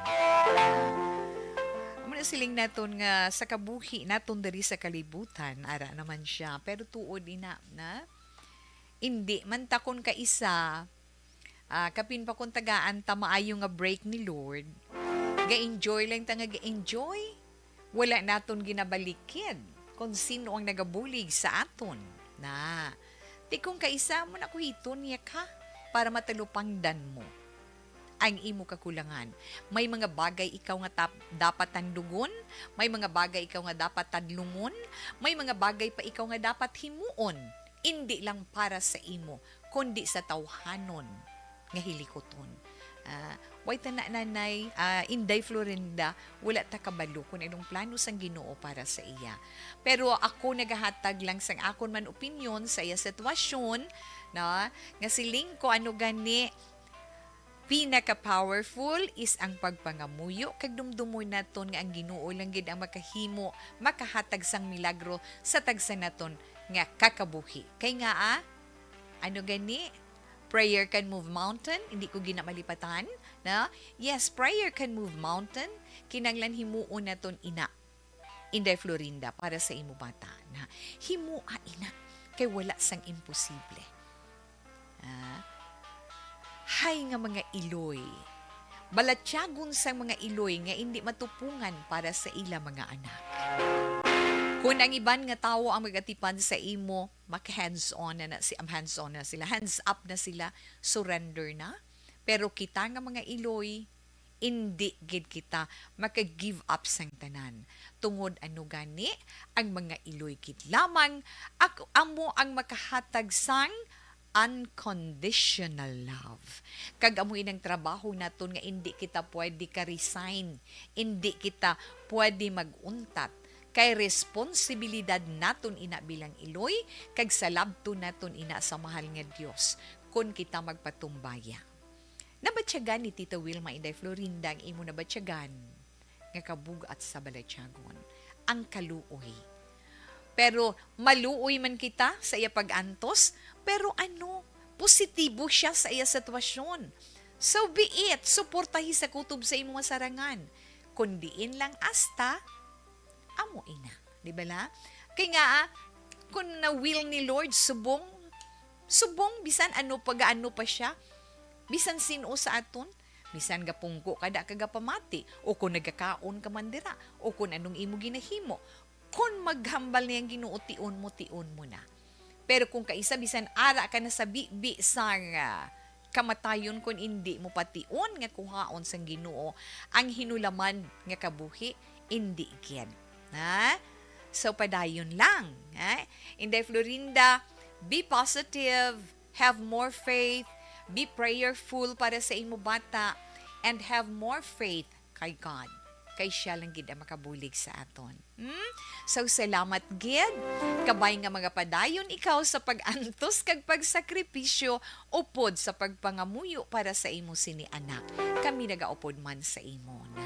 Muna siling naton nga sa kabuhi naton diri sa kalibutan, ara naman siya, pero tuod ina na hindi man takon ka isa, kapin pa kung tagaan ta maayo nga break ni Lord, ga-enjoy lang ta nga ga-enjoy. Wala naton ginabalikid kung sino ang nagabulig sa aton. Di kung kaisa mo na kuhiton niya ka para matalupangdan mo ang imo kakulangan. May mga bagay ikaw nga dapat tandugon, may mga bagay ikaw nga dapat tadlungon, may mga bagay pa ikaw nga dapat himuon. Hindi lang para sa imo, kundi sa tawhanon nga hilikoton. Wait na nanay, Inday Florinda, wala ta kabalo kung anong plano sang Ginoo para sa iya. Pero ako nagahatag lang sang akon man opinyon sa iya sitwasyon, nga siling ko ano gani, pinaka-powerful is ang pagpangamuyo kag dumdumoy naton nga ang Ginoo lang gid ang makahimo, makahatag sang milagro sa tagsa naton nga kakabuhi. Kay nga ano gani, prayer can move mountain, hindi ko ginamalipatan, yes, prayer can move mountain, kinanglan himuon naton ina, Inday Florinda, para sa imo bata, himua ina, kay wala sang imposible. Hay nga mga iloy, balatyagon sang mga iloy nga hindi matupungan para sa ila mga anak. Kung ang iban nga tao ang magatipan sa imo, hands-on na sila, hands up na sila, surrender na. Pero kita nga mga iloy, hindi gid kita maka-give up sang tanan. Tungod ano gani, ang mga iloy gid lamang, amo ang makahatag sang unconditional love. Kag amo inang trabaho naton nga hindi kita pwede ka-resign, hindi kita pwede mag-untat, kay responsibilidad naton ina bilang iloy, kag sa labto naton ina sa mahal nga Dios kun kita magpatumbaya. Nabatyagan ni Tita Wilma Inday Florinda ang imo nabatyagan nga kabugat sa balatyagon, ang kaluoy. Pero maluoy man kita sa iya pag-antos, pero positibo siya sa iya sitwasyon. So be it, suportahi sa kutob sa imo sarangan. Kundiin lang asta amo ina, di ba la? Kaya nga, kung na will ni Lord, subong, bisan pag-ano pa siya, bisan sino sa aton, bisan gapungko kada kagapamati, o kung nagkakaon ka mandira, o kung anong imo ginahimo, kung maghambal niyang Ginoo, tion mo na. Pero kung kaisa bisan ara ka na sa bibi sa kamatayon kung hindi mo pation nga kuhaon sang Ginoo ang hinulaman nga kabuhi, hindi gyud. Ha? So padayon lang. Ha? Inday Florinda, be positive, have more faith, be prayerful para sa imo bata, and have more faith kay God. Kay siya lang gid ang makabulig sa aton. So salamat gid kabay nga mga padayon ikaw sa pag-antos kag pagsakripisyo upod sa pagpangamuyo para sa imo sini anak. Kami nagaupod man sa imo na.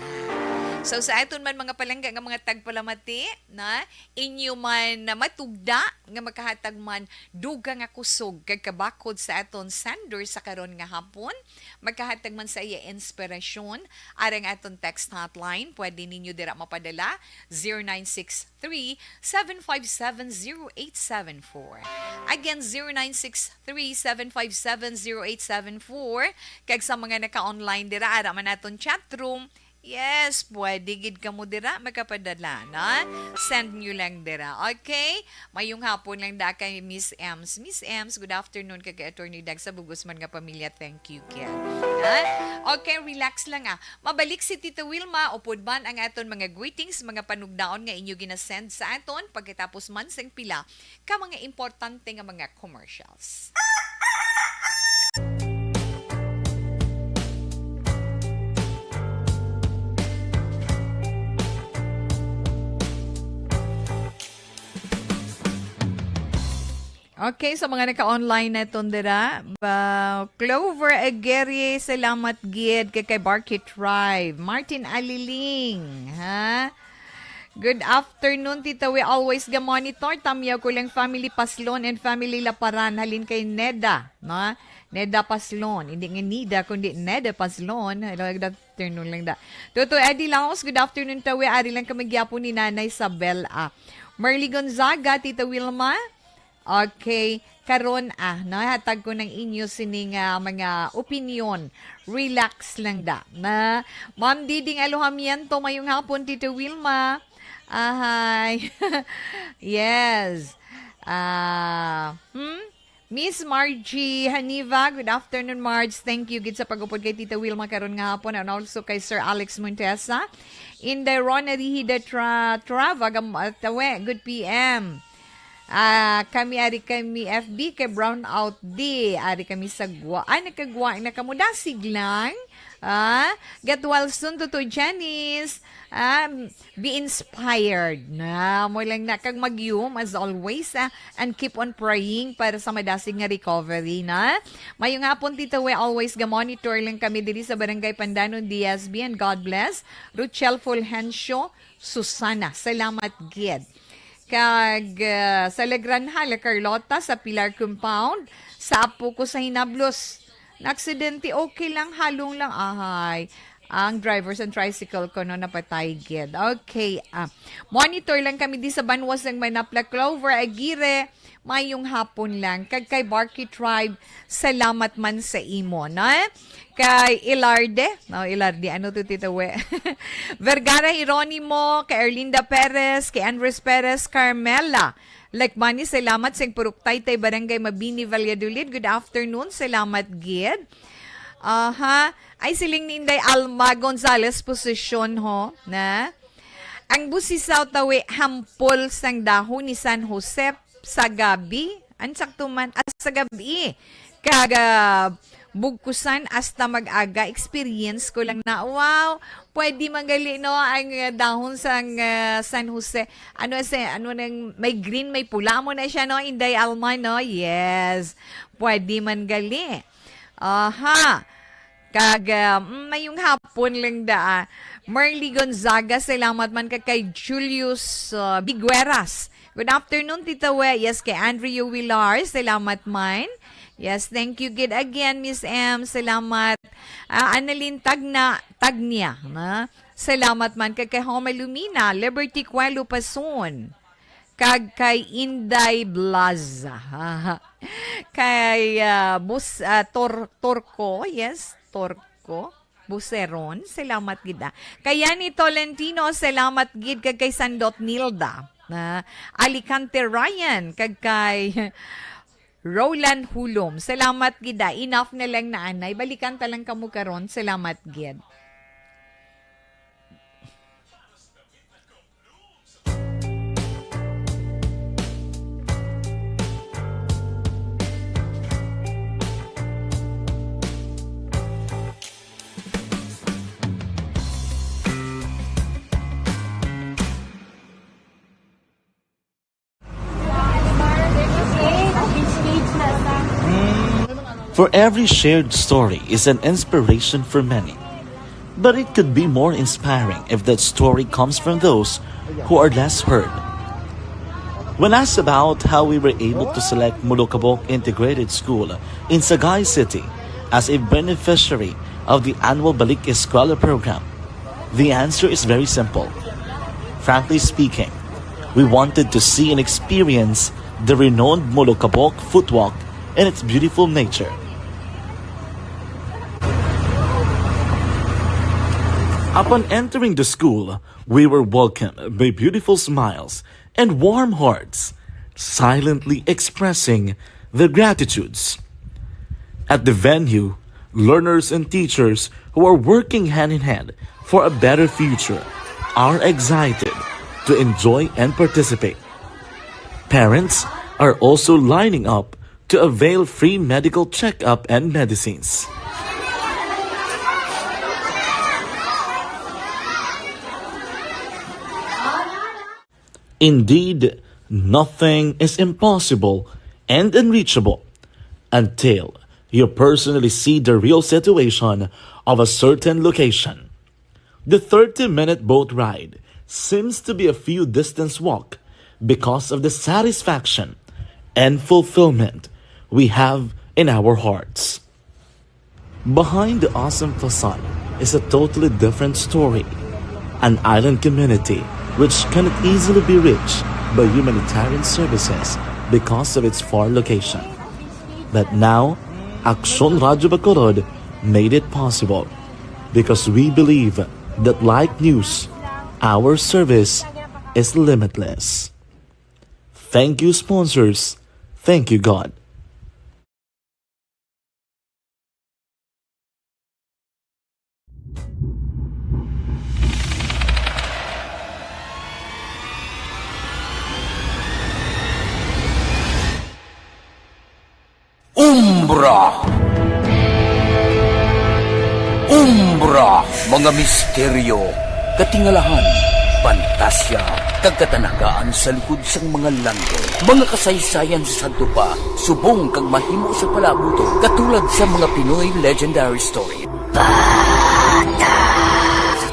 So sa aton man mga palangga nga mga tagpalamati na inyo man na matugda nga makahatag man duga nga kusog kag kabakod sa aton sender sa karon nga hapon, magkahatag man sa iya inspirasyon arang aton text hotline pwede ninyo dira mapadala 0963-757-0874. Again, 0963-757-0874. Kag sa mga naka-online dira ara man aton chatroom, yes, pwede gid ka mo dira makapadala na. Send nyo lang dira. Okay? Mayong hapon lang da kay Miss Ems. Miss Ems, good afternoon kay Attorney Dag sa Bugosman nga pamilya. Thank you, Ken. Okay, relax lang Mabalik si Tita Wilma upod ban ang aton mga greetings, mga panugdaon nga inyo ginasend sa aton pagkatapos man sang pila ka mga importante nga mga commercials. Okay, sa mga naka-online na tundera, Clover Aguirre, salamat gid kay Barkit Tribe. Martin Aliling, ha? Good afternoon, Tita. We always ga-monitor. Tamyaw ko lang family Paslon and family Laparan. Halin kay Neda, no? Neda Paslon. Hindi nga Nida, kundi Neda Paslon. Hello, good afternoon lang da. Toto Eddie Laos, good afternoon, Tawi. Ari lang kamagyapo ni Nanay Sabel, Marley Gonzaga, Tita Wilma. Okay, karon hatag ko ng inyo sining mga opinion. Relax lang da. Na Ma'am Diding Alohamiento, mayong hapon, Tito Wilma. Hi. Yes. Miss Margie Haniva, good afternoon, Marge. Thank you gid sa pag-upod kay Tita Wilma karon nga hapon and also kay Sir Alex Montesa. Inday Rona Rihida Trava, good PM. Kami FB kay Brownout D. Ari kami sa gwa. Nagkagwa na kamudasig lang. Get well soon to Janice. Be inspired na. Mo lang na kag magyum as always. And keep on praying para sa madasig nga recovery na. Mayong hapon, Tita, we always ga-monitor lang kami diri sa Barangay Pandanon, DSB, and God bless. Ruchel Fulgencio, Susana. Salamat, gid. Kag sa Legranjal, Carlota, sa Pilar Compound, sa apo ko sa Hinablos. Na-aksidente, okay lang, halong lang, ang drivers and tricycle ko no napatay gid. Okay, monitor lang kami di sa Banwas ng Manapla. Clover Aguirre, mayong hapon lang. Kag kay Barkit Tribe, salamat man sa imo, na? Kay Ilarde, ano to, Tita We? Vergara Hieronimo, kay Erlinda Perez, kay Andres Perez, Carmela. Lakmani, salamat sa Puruktay tay Barangay Mabini, Valladolid. Good afternoon, salamat gid. Ay siling ni Inday Alma Gonzalez posisyon ho, na? Ang busisaw tawi hampol sang dahon ni San Jose sa gabi. Ansakto man sa gabi. Kaga bugkusan hasta mag-aga, experience ko lang na, wow, pwede magali, no, ang dahon sang San Jose. Ano nang may green, may pula mo na siya, no, Inday Alma, no? Yes, pwede man gali. Kaga, mayong hapon lang da. Marley Gonzaga, salamat man kay Julius Bigueras. Good afternoon, Tita We. Yes, kay Andrea Villar, salamat man. Yes, thank you gid again, Miss M. Salamat. Annalyn Tagnia. Salamat man kay Home Lumina, Liberty Cuelo Pason. Kag kay Inday Blaza. Kay Torco, yes, Torco. Buseron, salamat gid. Kaya ni Tolentino, salamat gid kay Sandot Nilda. na Alicante Ryan kag kay Roland Hulom. Salamat gida. Enough na lang na anay. Balikan ta lang kamo karon. Salamat gid. For every shared story is an inspiration for many. But it could be more inspiring if that story comes from those who are less heard. When asked about how we were able to select Mulukabok Integrated School in Sagay City as a beneficiary of the annual Balik Eskwela program, the answer is very simple. Frankly speaking, we wanted to see and experience the renowned Mulukabok footwalk and its beautiful nature. Upon entering the school, we were welcomed by beautiful smiles and warm hearts, silently expressing their gratitudes. At the venue, learners and teachers who are working hand in hand for a better future are excited to enjoy and participate. Parents are also lining up to avail free medical checkup and medicines. Indeed, nothing is impossible and unreachable until you personally see the real situation of a certain location. The 30-minute boat ride seems to be a few distance walk because of the satisfaction and fulfillment we have in our hearts. Behind the awesome facade is a totally different story. An island community which cannot easily be reached by humanitarian services because of its far location. But now, Aksyon Radyo Bacolod made it possible because we believe that like news, our service is limitless. Thank you, sponsors. Thank you, God. Umbra! Umbra! Mga misteryo, katingalahan, pantasya, kagkatanagaan sa likod sang mga langgo. Mga kasaysayan sa dupa, subong kag mahimo sa palabuto, katulad sa mga Pinoy legendary story.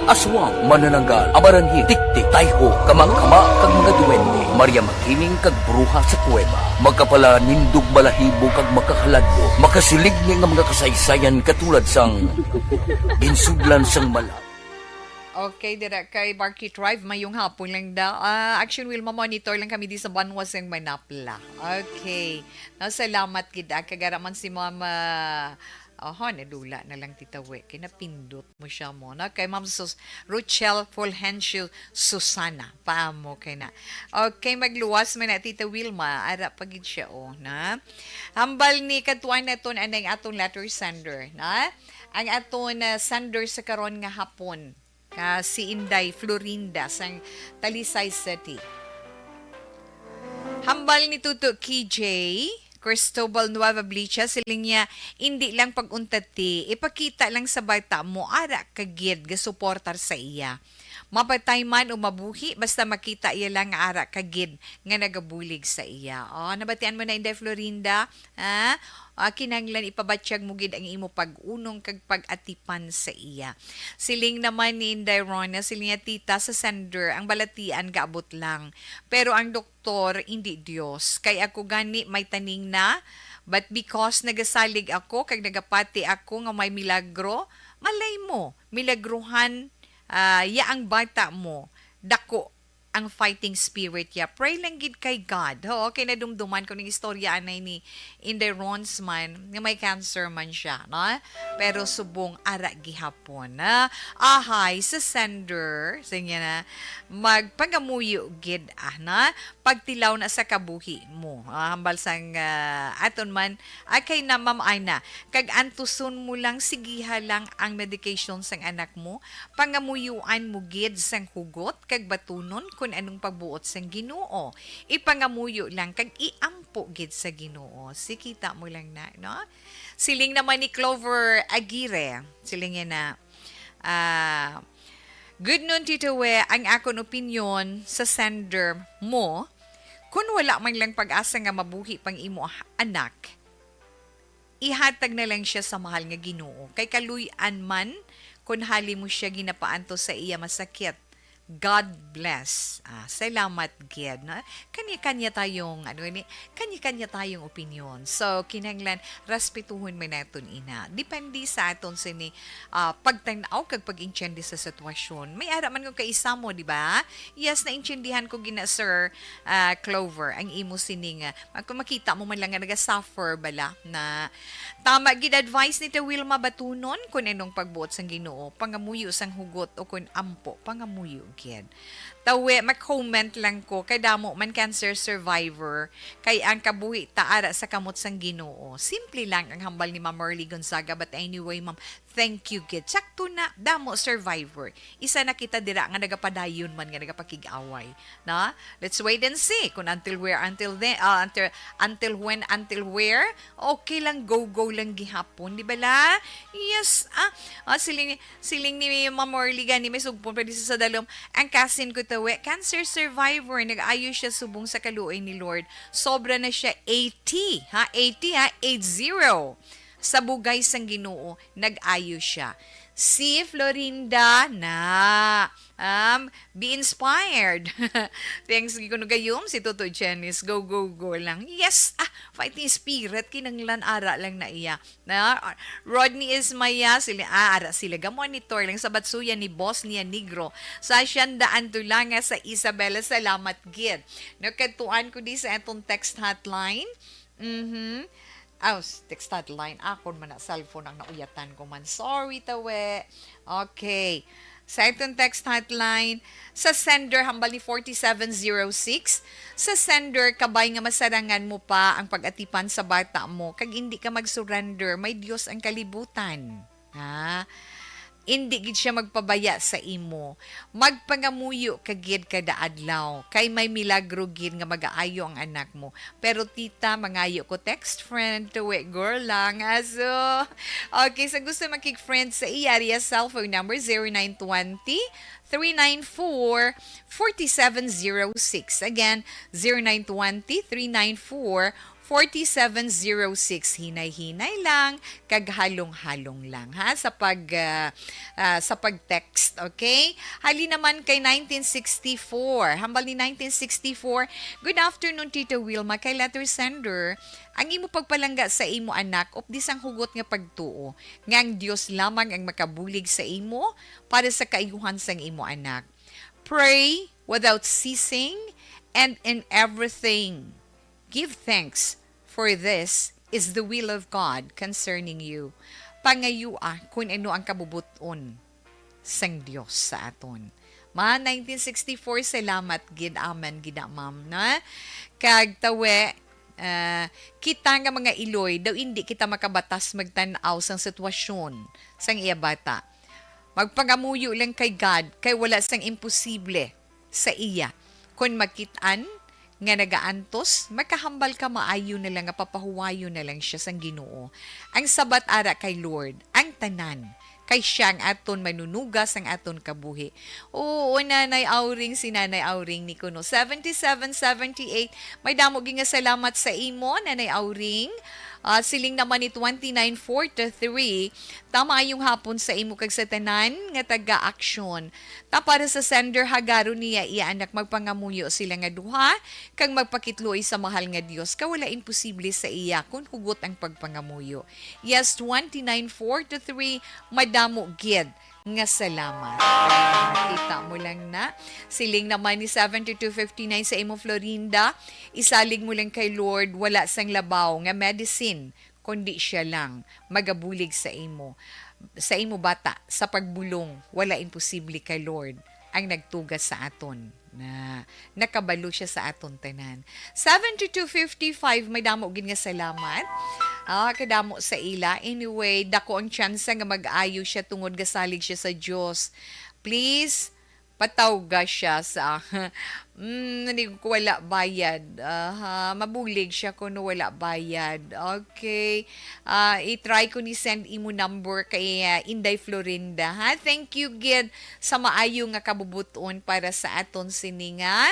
Aswang, manananggal, amaranhi, tiktik, tayho, kamang-kama, kag mga duwende, Maria Makining kag bruha sa kuweba. Magkapala nindog balahibo kag makahaladlo, makasilig niya nga mga kasaysayan katulad sang ginsudlan sang malag. Okay, dira kay Market Drive, mayong hapon lang daw. Action will monitor lang kami di sa Banwas ng Manapla. Okay. Salamat gida. Kagaraman si Mama. Nadula na lang titawi. Kinapindot mo siya mo. Na? Kay Ma'am Rochelle Fulgencio Susana. Paamo kay na. Okay, magluwas man na Tita Wilma. Ara pagid siya na. Hambal ni katuan na ito anang atong letter sender. Na? Ang aton sender sa karon nga hapon. Si Inday Florinda sang Talisay City. Hambal ni Tuto KJ Cristobal Nueva Blicha, siling niya, hindi lang pag-untati, ipakita lang sa bata mo, ara kagid, gasuportar sa iya. Mapatay man o mabuhi, basta makita iya lang nga ara kagid, nga nagabulig sa iya. Nabatian mo na Inday Florinda, kinanglan ipabatsyag mo gid ang imo pag-unong kag pag-atipan sa iya. Siling naman ni Inday Rona, siling niya tita sa sender, ang balatian gaabot lang. Pero ang doktor, hindi Dios. Kay ako gani may taning na, but because nagasalig ako, kag nagapati ako nga may milagro, malay mo, milagruhan, ya ang bata mo, dako ang fighting spirit ya. Pray lang gid kay God. Ho, okay na dumduman ko ning istorya anay ni Inday Ronsman nga may cancer man siya, no? Pero subong ara gihapon na ahay sa sender sa niya na magpagamuyo gid na pagtilaw na sa kabuhi mo. Hambal sang aton man kay na ma'am Aina kag antuson mo lang sigiha lang ang medication sang anak mo, pangamuyuan mo gid sang hugot kag batunon kung anong pagbuot sang Ginoo. Ipangamuyo lang kag iampo gid sa Ginoo. Sikita mo lang na, no? Siling naman ni Clover Aguirre, siling niya na good noon, Tito We, ang akon opinion sa sender mo, kung wala man lang pag-asa nga mabuhi pang imo anak, ihatag na lang siya sa mahal nga Ginoo. Kay kaluy-an man, kung hali mo siya ginapaanto sa iya masakit. God bless. Salamat, Gid. No? Kanya-kanya tayong, kanya-kanya tayong opinion. So, kinahanglan, respetuhon man natin ina. Depende sa aton sini pagtanaw kag pag-intindi sa sitwasyon. May ara man ko kaisa mo, di ba? Yes, naintindihan ko gina, Sir Clover, ang imo sining, kung makita mo man lang nga naga-suffer bala na tama gid advice ni Wilma Batunon kung anong pagbuot sang Ginoo, pangamuyo sang hugot o kung ampo, pangamuyo gid. Tawe, mag-comment lang ko kay damo man cancer survivor kay ang kabuhi taara sa kamot sang Ginoo. Simple lang ang hambal ni Ma'am Merly Gonzaga, but anyway, Ma'am, thank you gid. Sakto na damo survivor. Isa na kita dira nga nagapadayon man nga nagapakig-away, na? Let's wait and see kung until where, until then, until when, until where. Okay lang, go lang gihapon, di ba la? Yes, siling ni Ma'am Merly gani may sugpon pwede sa dalom. Ang kasin ko tawe, cancer survivor, nag-ayo siya subong sa kaluoy ni Lord. Sobra na siya 80, 80. Sa bugay sang Ginoo, nag-ayo siya. Si Florinda na be inspired. Thanks ko gayom si Toto Janice. Go lang. Yes, fighting spirit kinanglan ara lang na iya. Na Rodney Ismaya sila ara sila gamonitor lang sa batsuya ni Boss niya Negro. Sa siyandaan tulanga sa Isabela, salamat gid. Nakatuan ko di sa atong text hotline. Text hotline. Ako man na cellphone ang nauyatan ko man. Sorry, tawe. Okay. Sa itong text hotline, sa sender, hambal ni 4706, sa sender, kabay nga masarangan mo pa ang pag-atipan sa bata mo, kag hindi ka mag-surrender, may Diyos ang kalibutan. Hindi gid siya magpabaya sa imo. Magpangamuyo kagid kada adlaw. Kay may milagro gid nga mag-aayo ang anak mo. Pero tita, mangayo ko text friend to girl lang. Aso. Okay, sa gusto makik-friend sa area cellphone number 0920 394-4706. Again, 0920-394-4706. Hinay-hinay lang, kaghalong-halong lang ha sa pag-text, okay? Hali naman kay 1964. Hambal ni 1964. Good afternoon, Tita Wilma. Kay letter sender, ang imo pagpalangga sa imo anak opdi sang hugot nga pagtuo. Nga ang Dios lamang ang makabulig sa imo para sa kaayuhan sang imo anak. Pray without ceasing and in everything. Give thanks, for this is the will of God concerning you. Pangayua kung ano ang kabubuton sang Dios sa aton. 1964, salamat gid amen gid ma'am na. Kag tawe kita nga mga iloy daw hindi kita makabatas magtan-aw sang sitwasyon sang iya bata. Magpangamuyo lang kay God kay wala sang imposible sa iya. Kung makitaan nga nagaantos, makahambal ka maayo na lang, papahuwayo na lang siya sang Ginoo. Ang sabat ara kay Lord, ang tanan, kay siya ang aton manunugas ang aton kabuhi. Oo, nanay Auring, si nanay Auring ni Kuno. 7778, may damo nga salamat sa imo, nanay Auring. Siling naman ni 294-3, tama yung hapon sa imo kag sa tanan nga taga-aksyon. Ta para sa sender hagaro niya iya anak magpangamuyo sila nga duha kag magpakitloy sa mahal nga Dios. Kawala imposible sa iya kun hugot ang pagpangamuyo. Yes, 294-3, madamo gid nga salamat. Nakita mo lang na. Siling naman ni 7259 sa imo Florinda, isalig mo lang kay Lord, wala sang labaw nga medicine, kundi siya lang magabulig sa imo bata sa pagbulong. Wala imposible kay Lord ang nagtugas sa aton na nakabalo siya sa aton tanan. 7255 may damo gid nga salamat. Kadamo sa ila. Anyway, dako ang chance nga mag-ayo siya tungod gasalig siya sa Dios. Please, patawga siya sa hindi ko wala bayad. Mabulig siya kung wala bayad. Okay. I-try ko ni send imo number kay Inday Florinda. Ha? Thank you gid sa maayo nga kabubuton para sa aton sini nga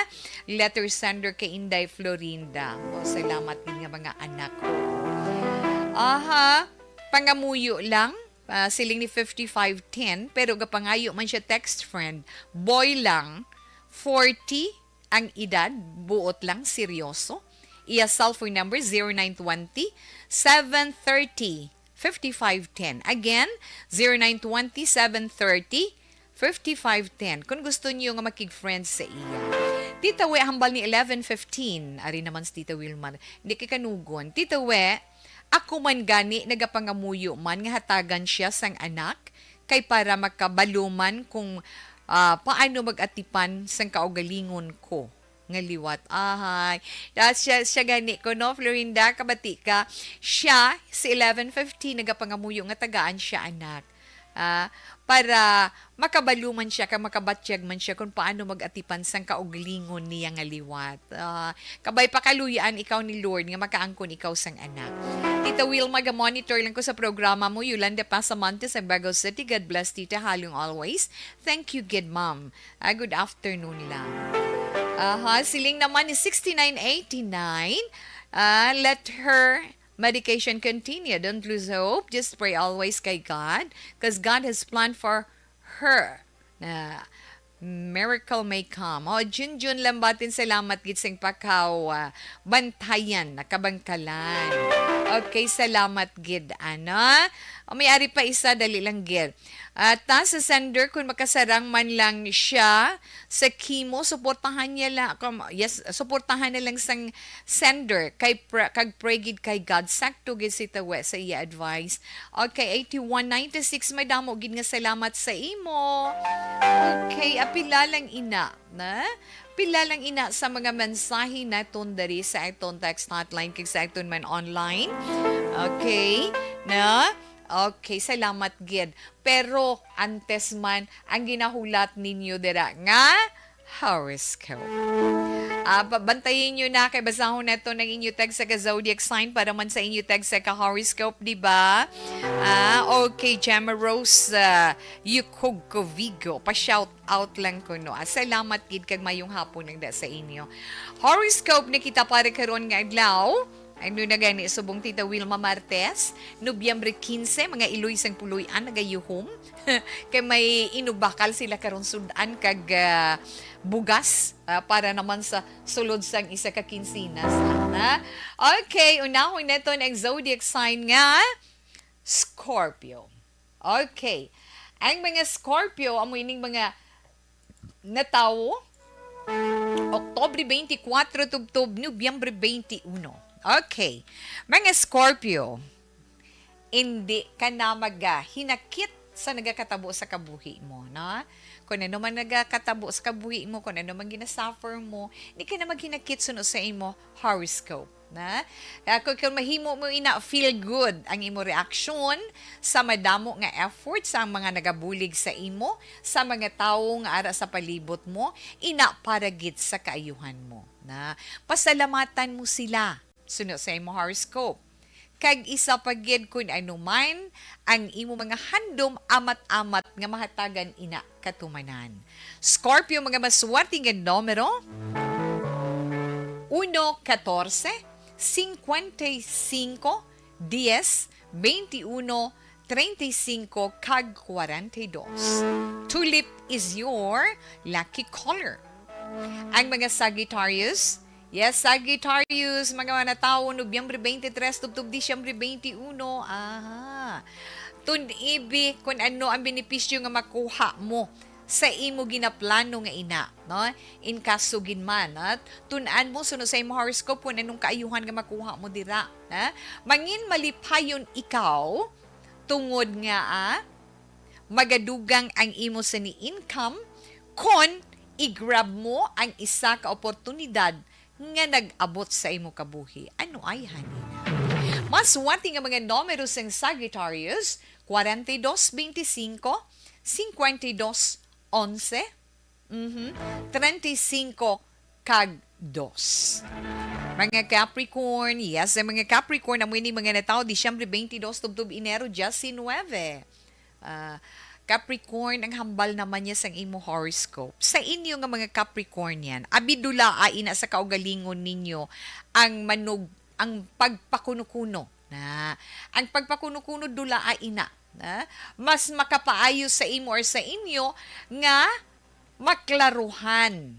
letter sender kay Inday Florinda. Salamat din nga mga anak ko. Pangamuyo lang. Siling ni 5510 pero gapangayo man siya text friend. Boy lang, 40 ang edad, buot lang, seryoso. Iya cellphone number 0920-730-5510. Again, 0920-730-5510. Kung gusto niyo nga makig-friends sa iya. Tita We, hambal ni 11:15. Ari naman si Tita Wilmar. Hindi kay kanugon. Tita We, ako man gani nagapangamuyo man nga hatagan siya sang anak kay para makabaluman kung paano mag-atipan sang kaugalingon ko nga liwat. Siya gani ko no, Florinda, kabati ka. Siya, si 11:15, nagapangamuyo nga tagaan siya anak. Para makabaluman siya, makabatyag man siya kung paano mag-atipan sang kaugalingon niya nga liwat. Kabay pakaluyaan ikaw ni Lord nga makaangkon ikaw sang anak. Tita Wilma, monitor lang ko sa programa mo. Yolanda Pasamonte sa Bagao City. God bless Tita Halong always. Thank you, good mom. Good afternoon lang. Siling naman is 6989. Let her medication continue. Don't lose hope. Just pray always kay God because God has planned for her. Miracle may come. Junjun lambatin, salamat gid sing pakaw. Bantayan, nakabangkalan. Okay, salamat gid, ana. May-ari pa isa, dali lang gid. Sa sender, kung makasarang man lang siya sa chemo, suportahan niya lang. Suportahan na lang sang sender. Kag pray gid kay God. Sakto gid si Tawe sa iya advice. Okay, 8196, may damo gid nga salamat sa imo. Okay, apila lang ina. Pila lang ina sa mga mensahe naton dari sa iton text hotline kag sa iton man online. Okay, Okay, salamat gid. Pero antes man ang ginahulat ninyo dira nga horoscope. Bantayin nyo na kay basahon na to ng inyo tag sa zodiac sign para man sa inyo tag sa horoscope, di ba? Okay, Gemma Rose Yukog Vigo, pa-shout out lang ko no. Salamat gid kag mayong hapon ng da sa inyo. Horoscope ni kita para karon nga adlaw. Ano na gani subong Tita Wilma Martes, Nobyembre 15, mga iloy sang puloy-an nagayuhom. Kay may inubakal sila karon sudan kag bugas para naman sa sulod sang isa ka kinsinas. Okay, unahon neto ang zodiac sign nga Scorpio. Okay. Ang mga Scorpio, amo ining mga natawo Oktobre 24 tubtob Nobyembre 21. Okay. Mga Scorpio, hindi ka na hinakit sa nagakatabo sa kabuhi mo, no? Kung ano man nagakatabo sa kabuhi mo, kung ano man ginasuffer mo, hindi ka na maghinakit suno sa imo horoscope, na? Kung mahimo mo feel good ang imo reaksyon sa madamo nga effort sa mga nagabulig sa imo, sa mga tawo nga ara sa palibot mo, para gid sa kaayuhan mo, na? Pasalamatan mo sila suno sa imo horoscope. Kag isa pagid kun ano man ang imo mga handom amat-amat nga mahatagan ina katumanan. Scorpio, mga maswerte nga numero 1, 14, 55, 10, 21, 35, kag 42. Tulip is your lucky color. Ang mga Sagittarius, yes, Sagittarius, mga tao, Nobyembre 23, tubtob Disyembre 21. tun-ibi kung ano ang benepisyo nga makuha mo sa imo ginaplano nga ina, no? In kasugin man, at tunan mo suno sa imo horoscope kung anong kaayuhan nga makuha mo dira, ha? Mangin malipayon ikaw tungod nga magadugang ang imo sa ni income kon i-grab mo ang isa ka oportunidad nga nag-abot sa imo kabuhi. Ano ay hanina? Mas wati nga mga numero sa Sagittarius, 42-25, 52-11, 35 kag 2. Mga Capricorn, yes, ang mga Capricorn, amoy ni mga natao, Disyembre 22, tubtub Enero, 19. Capricorn, ang hambal naman niya sang imo horoscope. Sa inyo nga mga Capricornian, abidula ina sa kaugalingon ninyo ang ang pagpakuno-kuno. Ang pagpakuno-kuno dula ina. Mas makapaayo sa imo or sa inyo nga maklaruhan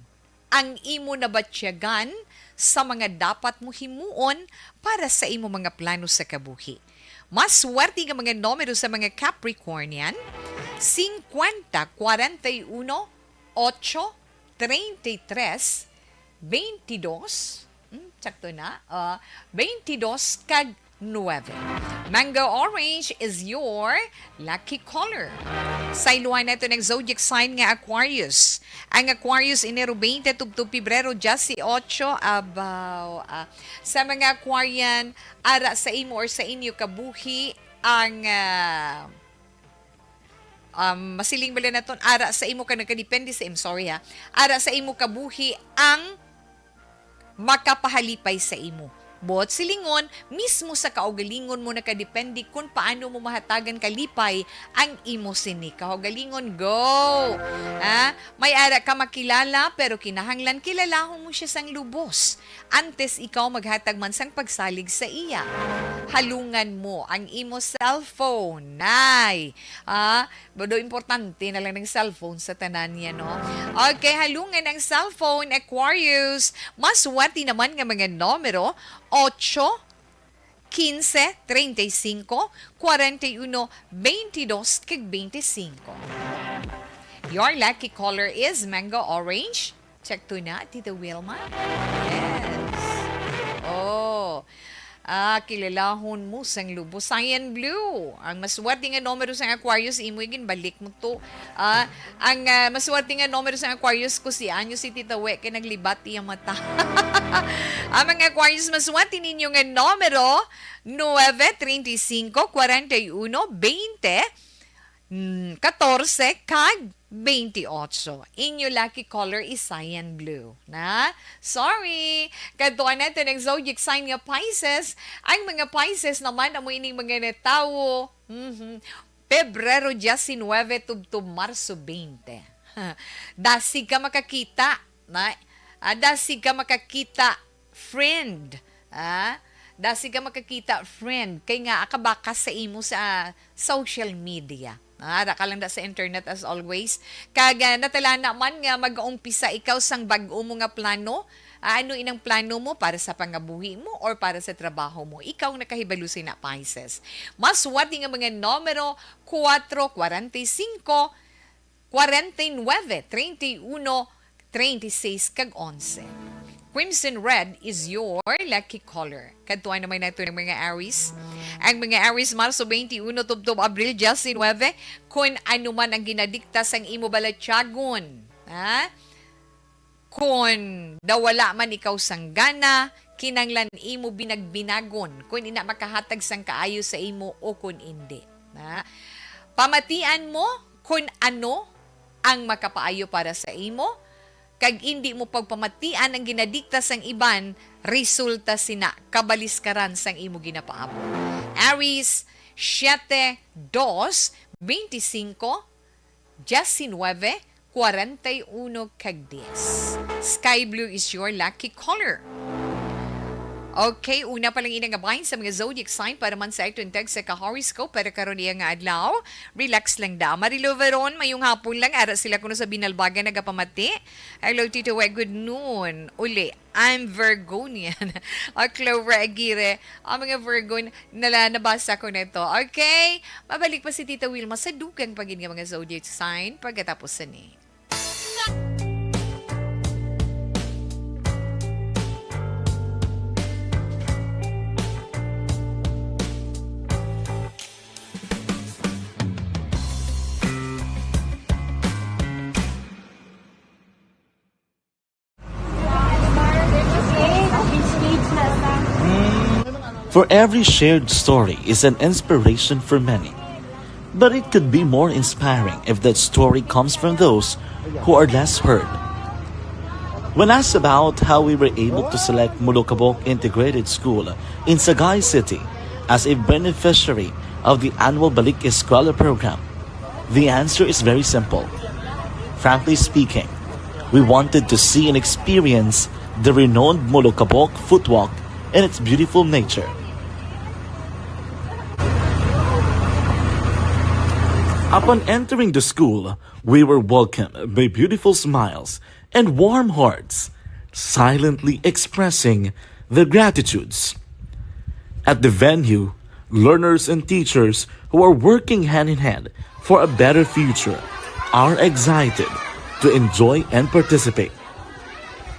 ang imo nabatsyagan sa mga dapat mo himuon para sa imo mga plano sa kabuhi. Mas swerte nga mga numero sa mga Capricornian, 50, 41, 8, 33, 22, sakto na, 22 kag 9. Mango orange is your lucky color. Sa iluhan nato ng zodiac sign nga Aquarius. Ang Aquarius Enero 20 tubtub Pebrero 18 abaw. Sa mga Aquarian ara sa imo or sa inyo kabuhi ang masiling bala naton ara sa imo ka nagkadepende sa ara sa imo kabuhi ang makapahalipay sa imo. Bot silingon, mismo sa kaugalingon mo nakadepende kung paano mo mahatagan kalipay ang imo sini. Kaugalingon, go! May ara ka makilala pero kinahanglan kilalahon mo siya sang lubos. Antes ikaw maghatag man sang pagsalig sa iya. Halungan mo ang imo cellphone. Bodo importante na lang ng cellphone sa tanan niya, no? Okay, halungan ang cellphone, Aquarius. Maswati naman nga mga numero, 8, 15, 35, 41, 22, kag 25. Your lucky color is mango orange. Check to na, Tita Wilma. Yes. Oh. Kilalahon mo sang lubo. Cyan blue. Ang maswerte nga numero sa Aquarius, imo igin balik mo to. Ang maswerte nga numero sa Aquarius ko si Anyo si Tita We, kay naglibati ang mata. Ang mga Aquarius, maswerte ninyo nga numero, 9, 35, 41, 20, 14, kag 28. Inyo lucky color is cyan blue. Sorry. Katuan natin ang zodiac sign nga Pisces. Ang mga Pisces naman, amoy ining mga natawo. Pebrero 19 tubtub Marso 20. Dasig ka makakita. Dasig ka makakita, friend. Dasig ka makakita, friend. Kaya nga, akabakas sa imo sa social media. Ka lang da sa internet as always. Kaga natala naman nga mag-umpisa ikaw sang bag-o mo nga plano. Ano inang plano mo para sa pangabuhi mo or para sa trabaho mo? Ikaw nakahibalo na Pisces. Mas wati nga mga numero 4, 45, 49, 31, 36, kag 11. Crimson red is your lucky color. Katuan naman nato ng mga Aries. Ang mga Aries, Marso 21, tubtob Abril 19, kung ano man ang ginadikta sang imo balatyagon. Kung dawala man ikaw sang gana, kinanglan imo binagbinagon. Kung ina makahatag sang kaayo sa imo o kung hindi. Pamatian mo kung ano ang makapaayo para sa imo, kag hindi mo pagpamatian ang ginadikta sang iban, resulta sina kabaliskaran sang imo ginapaabot. Aries, 7, 2, 25, 19, 41, kag 10. Sky blue is your lucky color. Okay, una pa lang inangabahin sa mga zodiac sign para man sa itong tag sa ka-horoscope para karon nga adlaw. Relax lang da. Marilo Veron, mayong hapon lang ara sila kuno sa binalbaga nagapamati. Hello Tito Weg, good noon. Uli, I'm Virgonian. Clover Aguirre, ang mga Virgo nabasa ko na ito. Okay, mabalik pa si Tita Wilma sa dugang pagin nga mga zodiac sign pagkatapos sa ni. For every shared story is an inspiration for many. But it could be more inspiring if that story comes from those who are less heard. When asked about how we were able to select Mulukabok Integrated School in Sagay City as a beneficiary of the annual Balik Eskwela program, the answer is very simple. Frankly speaking, we wanted to see and experience the renowned Mulukabok footwalk in its beautiful nature. Upon entering the school, we were welcomed by beautiful smiles and warm hearts, silently expressing their gratitudes. At the venue, learners and teachers who are working hand in hand for a better future are excited to enjoy and participate.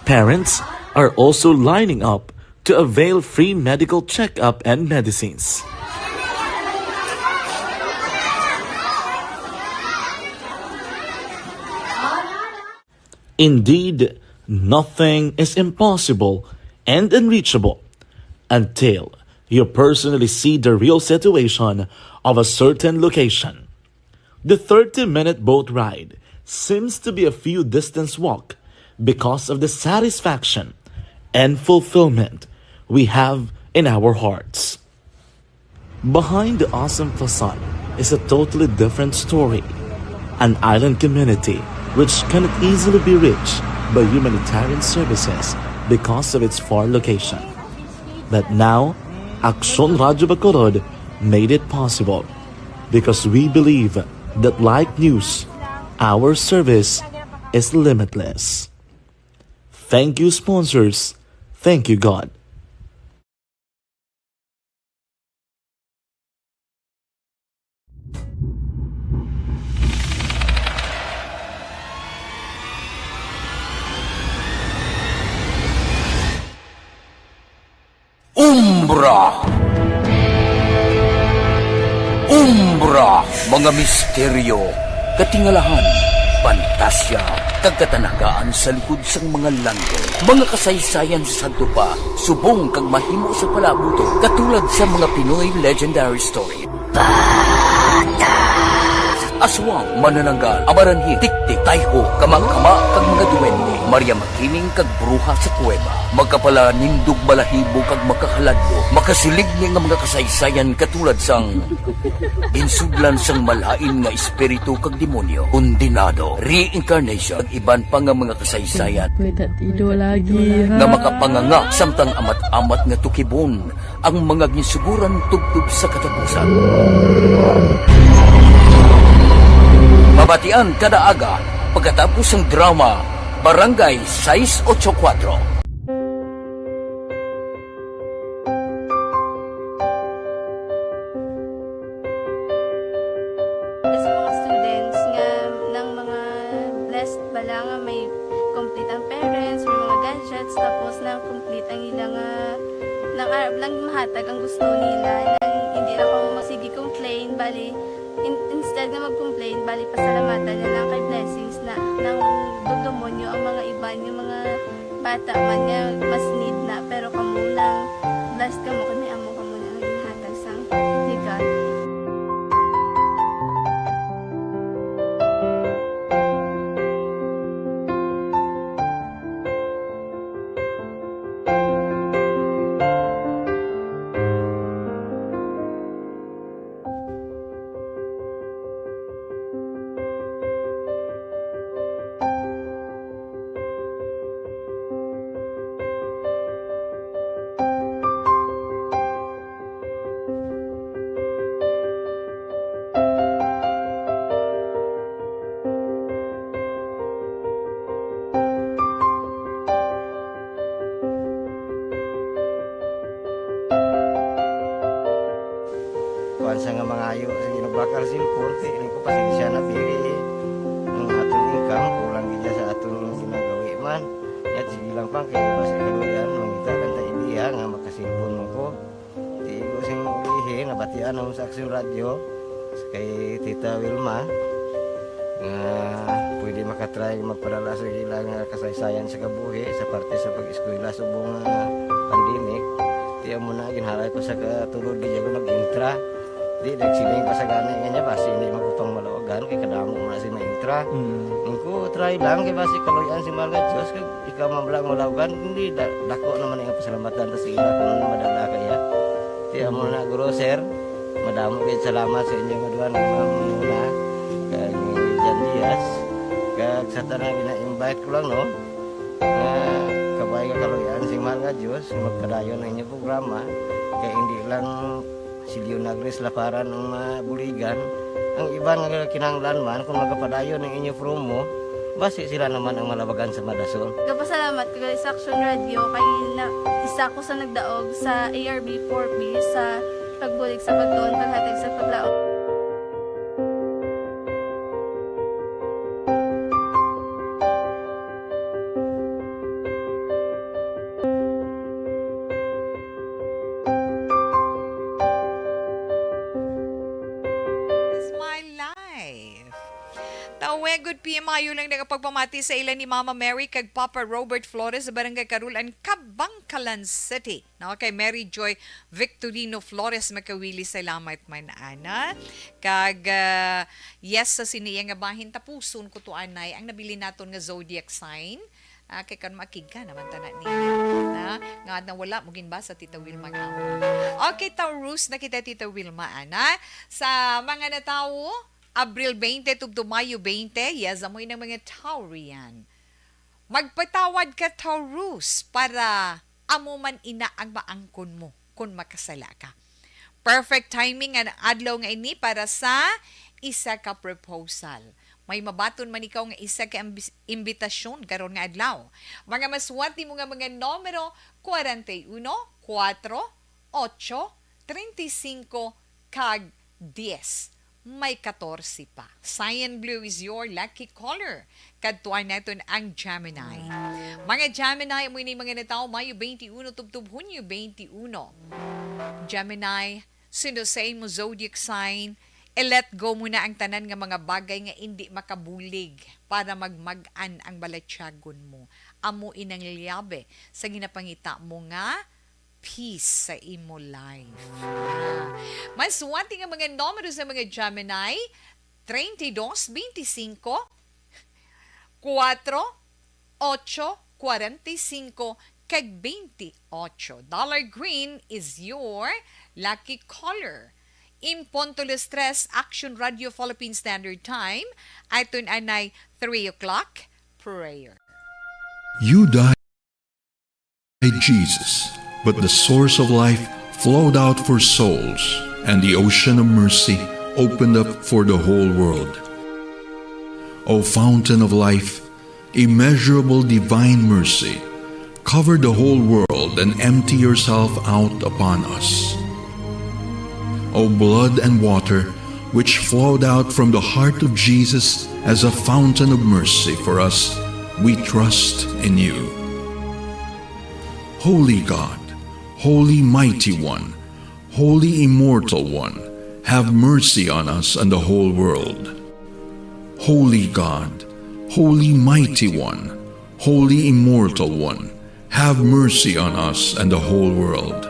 Parents are also lining up to avail free medical checkup and medicines. Indeed, nothing is impossible and unreachable until you personally see the real situation of a certain location. The 30-minute boat ride seems to be a few distance walk because of the satisfaction and fulfillment we have in our hearts. Behind the awesome facade is a totally different story. An island community which cannot easily be reached by humanitarian services because of its far location. But now, Aksyon Radyo Bacolod made it possible because we believe that like news, our service is limitless. Thank you, sponsors. Thank you, God. Umbra! Umbra! Mga misteryo, katingalahan, pantasya, kagkatanagaan sa likod sang mga langit. Mga kasaysayan sa dupa, subong kag mahimo sa palabuto, katulad sa mga Pinoy legendary story. Aswang, manananggal, amaranhi, tiktik, tayho, kamang-kama, kag mga duwende, Maria Makining kag bruha sa kuweba, magkapala nindog balahibo kag makahaladlo, makasilig niya nga mga kasaysayan katulad sang insudlan sang malain nga espiritu kag demonyo, kondinado, reincarnation, kag iban pa nga mga kasaysayan May tatido lagi, ha? nga makapanganga samtang amat-amat nga tukibon ang mga ginsuguran tugtog sa katapusan. Mabatian kada aga pagkatapos ng drama Barangay 684. Sa mga students nga ng mga blessed bala nga may complete ang parents, may mga gadgets, tapos na complete ang ilang ng Arab lang mahatag ang gusto nila nang hindi na ako magsigi complain bali instead na mag-complain bali pasalamatan na lang kay blessings na nang dudumonyo ang mga iba yung mga bata man nga mas need na pero kamo lang blessed kamo kami amo kamo na ang hatag sang ni God. bakal cellphone kay ini ko pasensya na biri ang atong income kulang gid sa atong ginagawi man. Yat sige lang pang kay basi kaluyan mangita kan ta idiha nga makasilpon mo ko. Di ko sing ulihi nabatian ang sa Aksyon Radio kay Tita Wilma nga pwede makatry magpadala sa ilang kasaysayan sa kabuhi sa parte sa pag-eskwela subong pandemic. Di mo na ginhalay ko sa katulog di ko nag-intra. Di nagsiling pa sa gani nga basi hindi magupang malawagan kay kadamo mo na si ma-intra. Ko try lang kay basi kaluyan si Malga Diyos kay ikaw mablang malawagan hindi dako naman ang pasalamatan ta sa ila kung madala kaya. Di mo na guro sir. Madamo kay salamat sa inyo maduan muna kag Jan Diaz kag sa tanang gina-invite ko lang no kabay ka kaluyan si Malga Diyos magpadayon ng inyong programa kay hindi lang si Leonagres Laparan ang mabuligan ang iba nga kinahanglan man kung magpadayon ng inyong promo basi sila naman ang malabagan sa Madasol. Nagpasalamat ko sa Action Radio kay isa ko sa nagdaog sa ARB 4B sa pagbulig sa pagtuon paghatag sa paglaom. It's my life. Tawe, good PMI lang nagapagpamati sa ilan ni Mama Mary kag Papa Robert Flores sa Barangay Karulan, Kabangkalan City. No, kay Mary Joy Victorino Flores makawili salamat man ana. Kag yes sa siniyang nga bahin tapuson ko to anay ang nabili naton nga zodiac sign. Kay kan makigka naman tanan niya. Nga na wala mo ba sa Tita Wilma kahapon. Okay, Taurus na kita Tita Wilma ana. Sa mga natawo Abril 20 to Mayo 20, yes, amoy ng mga Taurian. Magpatawad ka, Taurus, para amo man ina ang maangkon mo kung makasala ka. Perfect timing ang adlaw nga ini para sa isa ka proposal. May mabaton man ikaw nga isa ka imbitasyon karon nga adlaw. Mga maswati mo nga mga numero 41, 4, 8, 35, kag 10. May 14 pa. Cyan blue is your lucky color. Kadtuan natin ang Gemini. Mga Gemini, mo ini mga natao, Mayo 21, tubtub Hunyo 21. Gemini, sino sa mo zodiac sign, let go muna ang tanan nga mga bagay nga hindi makabulig para magmagan ang balatsyagon mo. Amo inang liyabe sa ginapangita mo nga peace sa imo life. Mas wati nga mga numero sa mga Gemini, 32, 25, 4, 8, 45, kag 28. Dollar green is your lucky color. In Punto Las Tres, Action Radio Philippine Standard Time, aton anay 3 o'clock, prayer. You died, Jesus, but the source of life flowed out for souls, and the ocean of mercy opened up for the whole world. O fountain of life, immeasurable divine mercy, cover the whole world and empty yourself out upon us. O blood and water, which flowed out from the heart of Jesus as a fountain of mercy for us, we trust in you. Holy God, Holy Mighty One, Holy Immortal One, have mercy on us and the whole world. Holy God, Holy Mighty One, Holy Immortal One, have mercy on us and the whole world.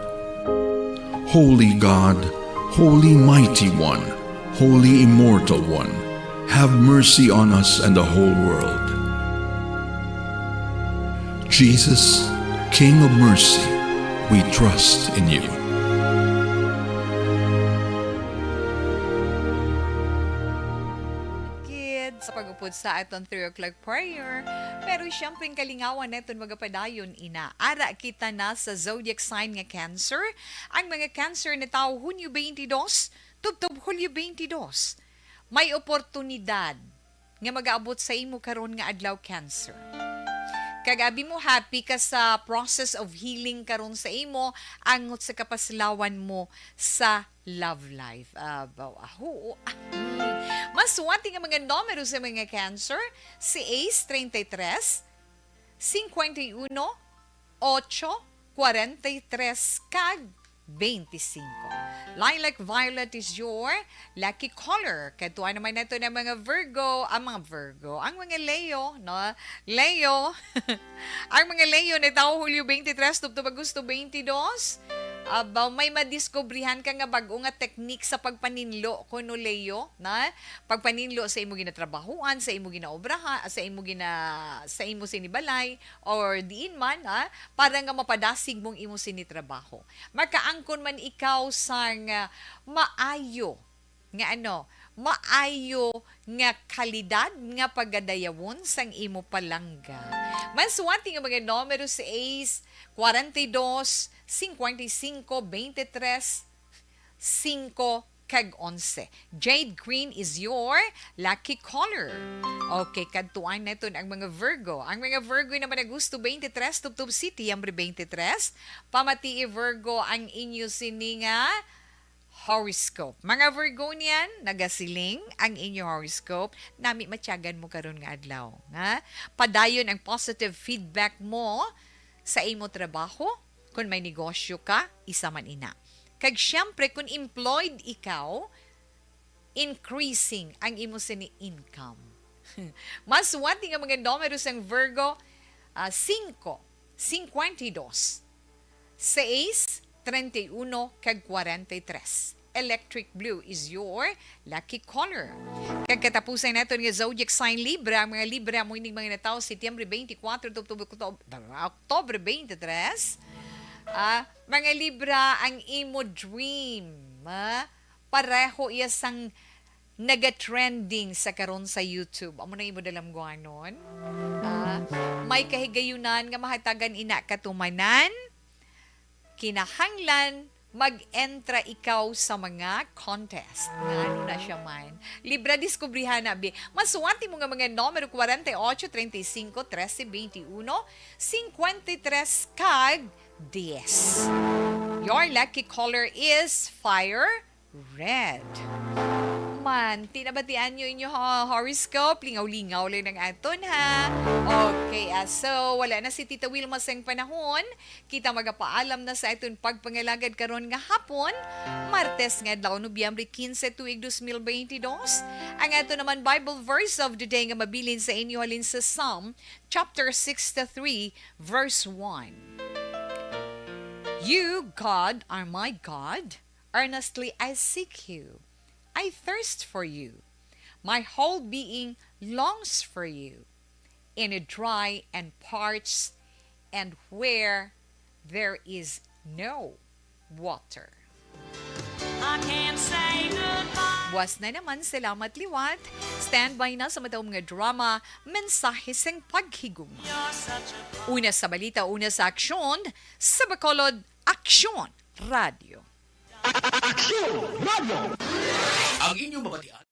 Holy God, Holy Mighty One, Holy Immortal One, have mercy on us and the whole world. Jesus, King of mercy, we trust in you. Kids, sa pag-upod sa aton 3 o'clock prayer, pero siyempre kalingawan neton magapadayon ina. Ara kita na sa zodiac sign nga Cancer. Ang mga Cancer na tao Hunyo 22, tubtob Hulyo 22. May oportunidad nga mag-aabot sa imo karon nga adlaw Cancer. kag abi mo happy ka sa process of healing karon sa imo angot sa kapaslawan mo sa love life. Maswati nga mga numero sa mga Cancer, si Ace 33, 51, 8, 43 kag 25. Lilac Violet is your lucky color. Katuan naman nato ng mga Virgo, ang mga Leo, no? Leo. Ang mga Leo na tao Hulyo 23 tubto Agosto 22. May madiskubrihan ka nga bago nga teknik sa pagpaninlo kuno Leo, na pagpaninlo sa imo ginatrabahuan, sa imo ginaobrahan, sa imo sinibalay or diin man para nga mapadasig mong imo sinitrabaho. Makaangkon man ikaw sa nga maayo nga kalidad nga paggadayawon sang imo palangga. Maswati nga mga numero sa Ace 42, 55, 23, 5 kag 11. Jade green is your lucky color. Okay, kadtuan na ito ang mga Virgo. Ang mga Virgo naman Agosto 23, Tubtub City, Yambre 23. Pamati Virgo ang inyo sininga horoscope. Mga Virgonian, nagasiling ang inyong horoscope, nami matyagan mo karon nga adlaw. Nga? Padayon ang positive feedback mo sa imo trabaho. Kung may negosyo ka, isa man ina. Kag syempre, kung employed ikaw, increasing ang imo sini income. Mas wati nga mga numero sang Virgo, 5, 52, 6, 31 kag 43. Electric blue is your lucky color. Kag katapusan nato nga zodiac sign Libra, ang mga Libra mo ining mga natawo Setyembre 24 Oktobre 23. Mga Libra ang imo dream, pareho iya sang naga-trending sa karon sa YouTube. Amo na imo dalam guanon. May kahigayunan nga mahatagan ina katumanan, kinahanglan mag-entra ikaw sa mga contest. Ano na siya man. Libra diskubrihan na, bi. Masuwati mo nga mga numero 48, 35, 13, 21, 53, kag 10. Your lucky color is fire red. Man, tinabatian nyo inyo horoscope, lingaw-lingaw lang ng aton ha. Okay, so wala na si Tita Wilma sa panahon. Kita magapaalam na sa aton pagpangalagad karon nga hapon. Martes nga daw Nobyembre 15 tuig 2022. Ang ato naman Bible verse of the day nga mabilin sa inyo halin sa Psalm chapter 63 verse 1. You, God, are my God. Earnestly I seek you. I thirst for you. My whole being longs for you in a dry and parched and where there is no water. I can't say goodbye. Was na naman, salamat liwat. Standby na sa matawang mga drama, mensahe sang paghigugma. You're such a Una sa balita, una sa aksyon, sa Bacolod, Aksyon Radio. Ang inyong mabatian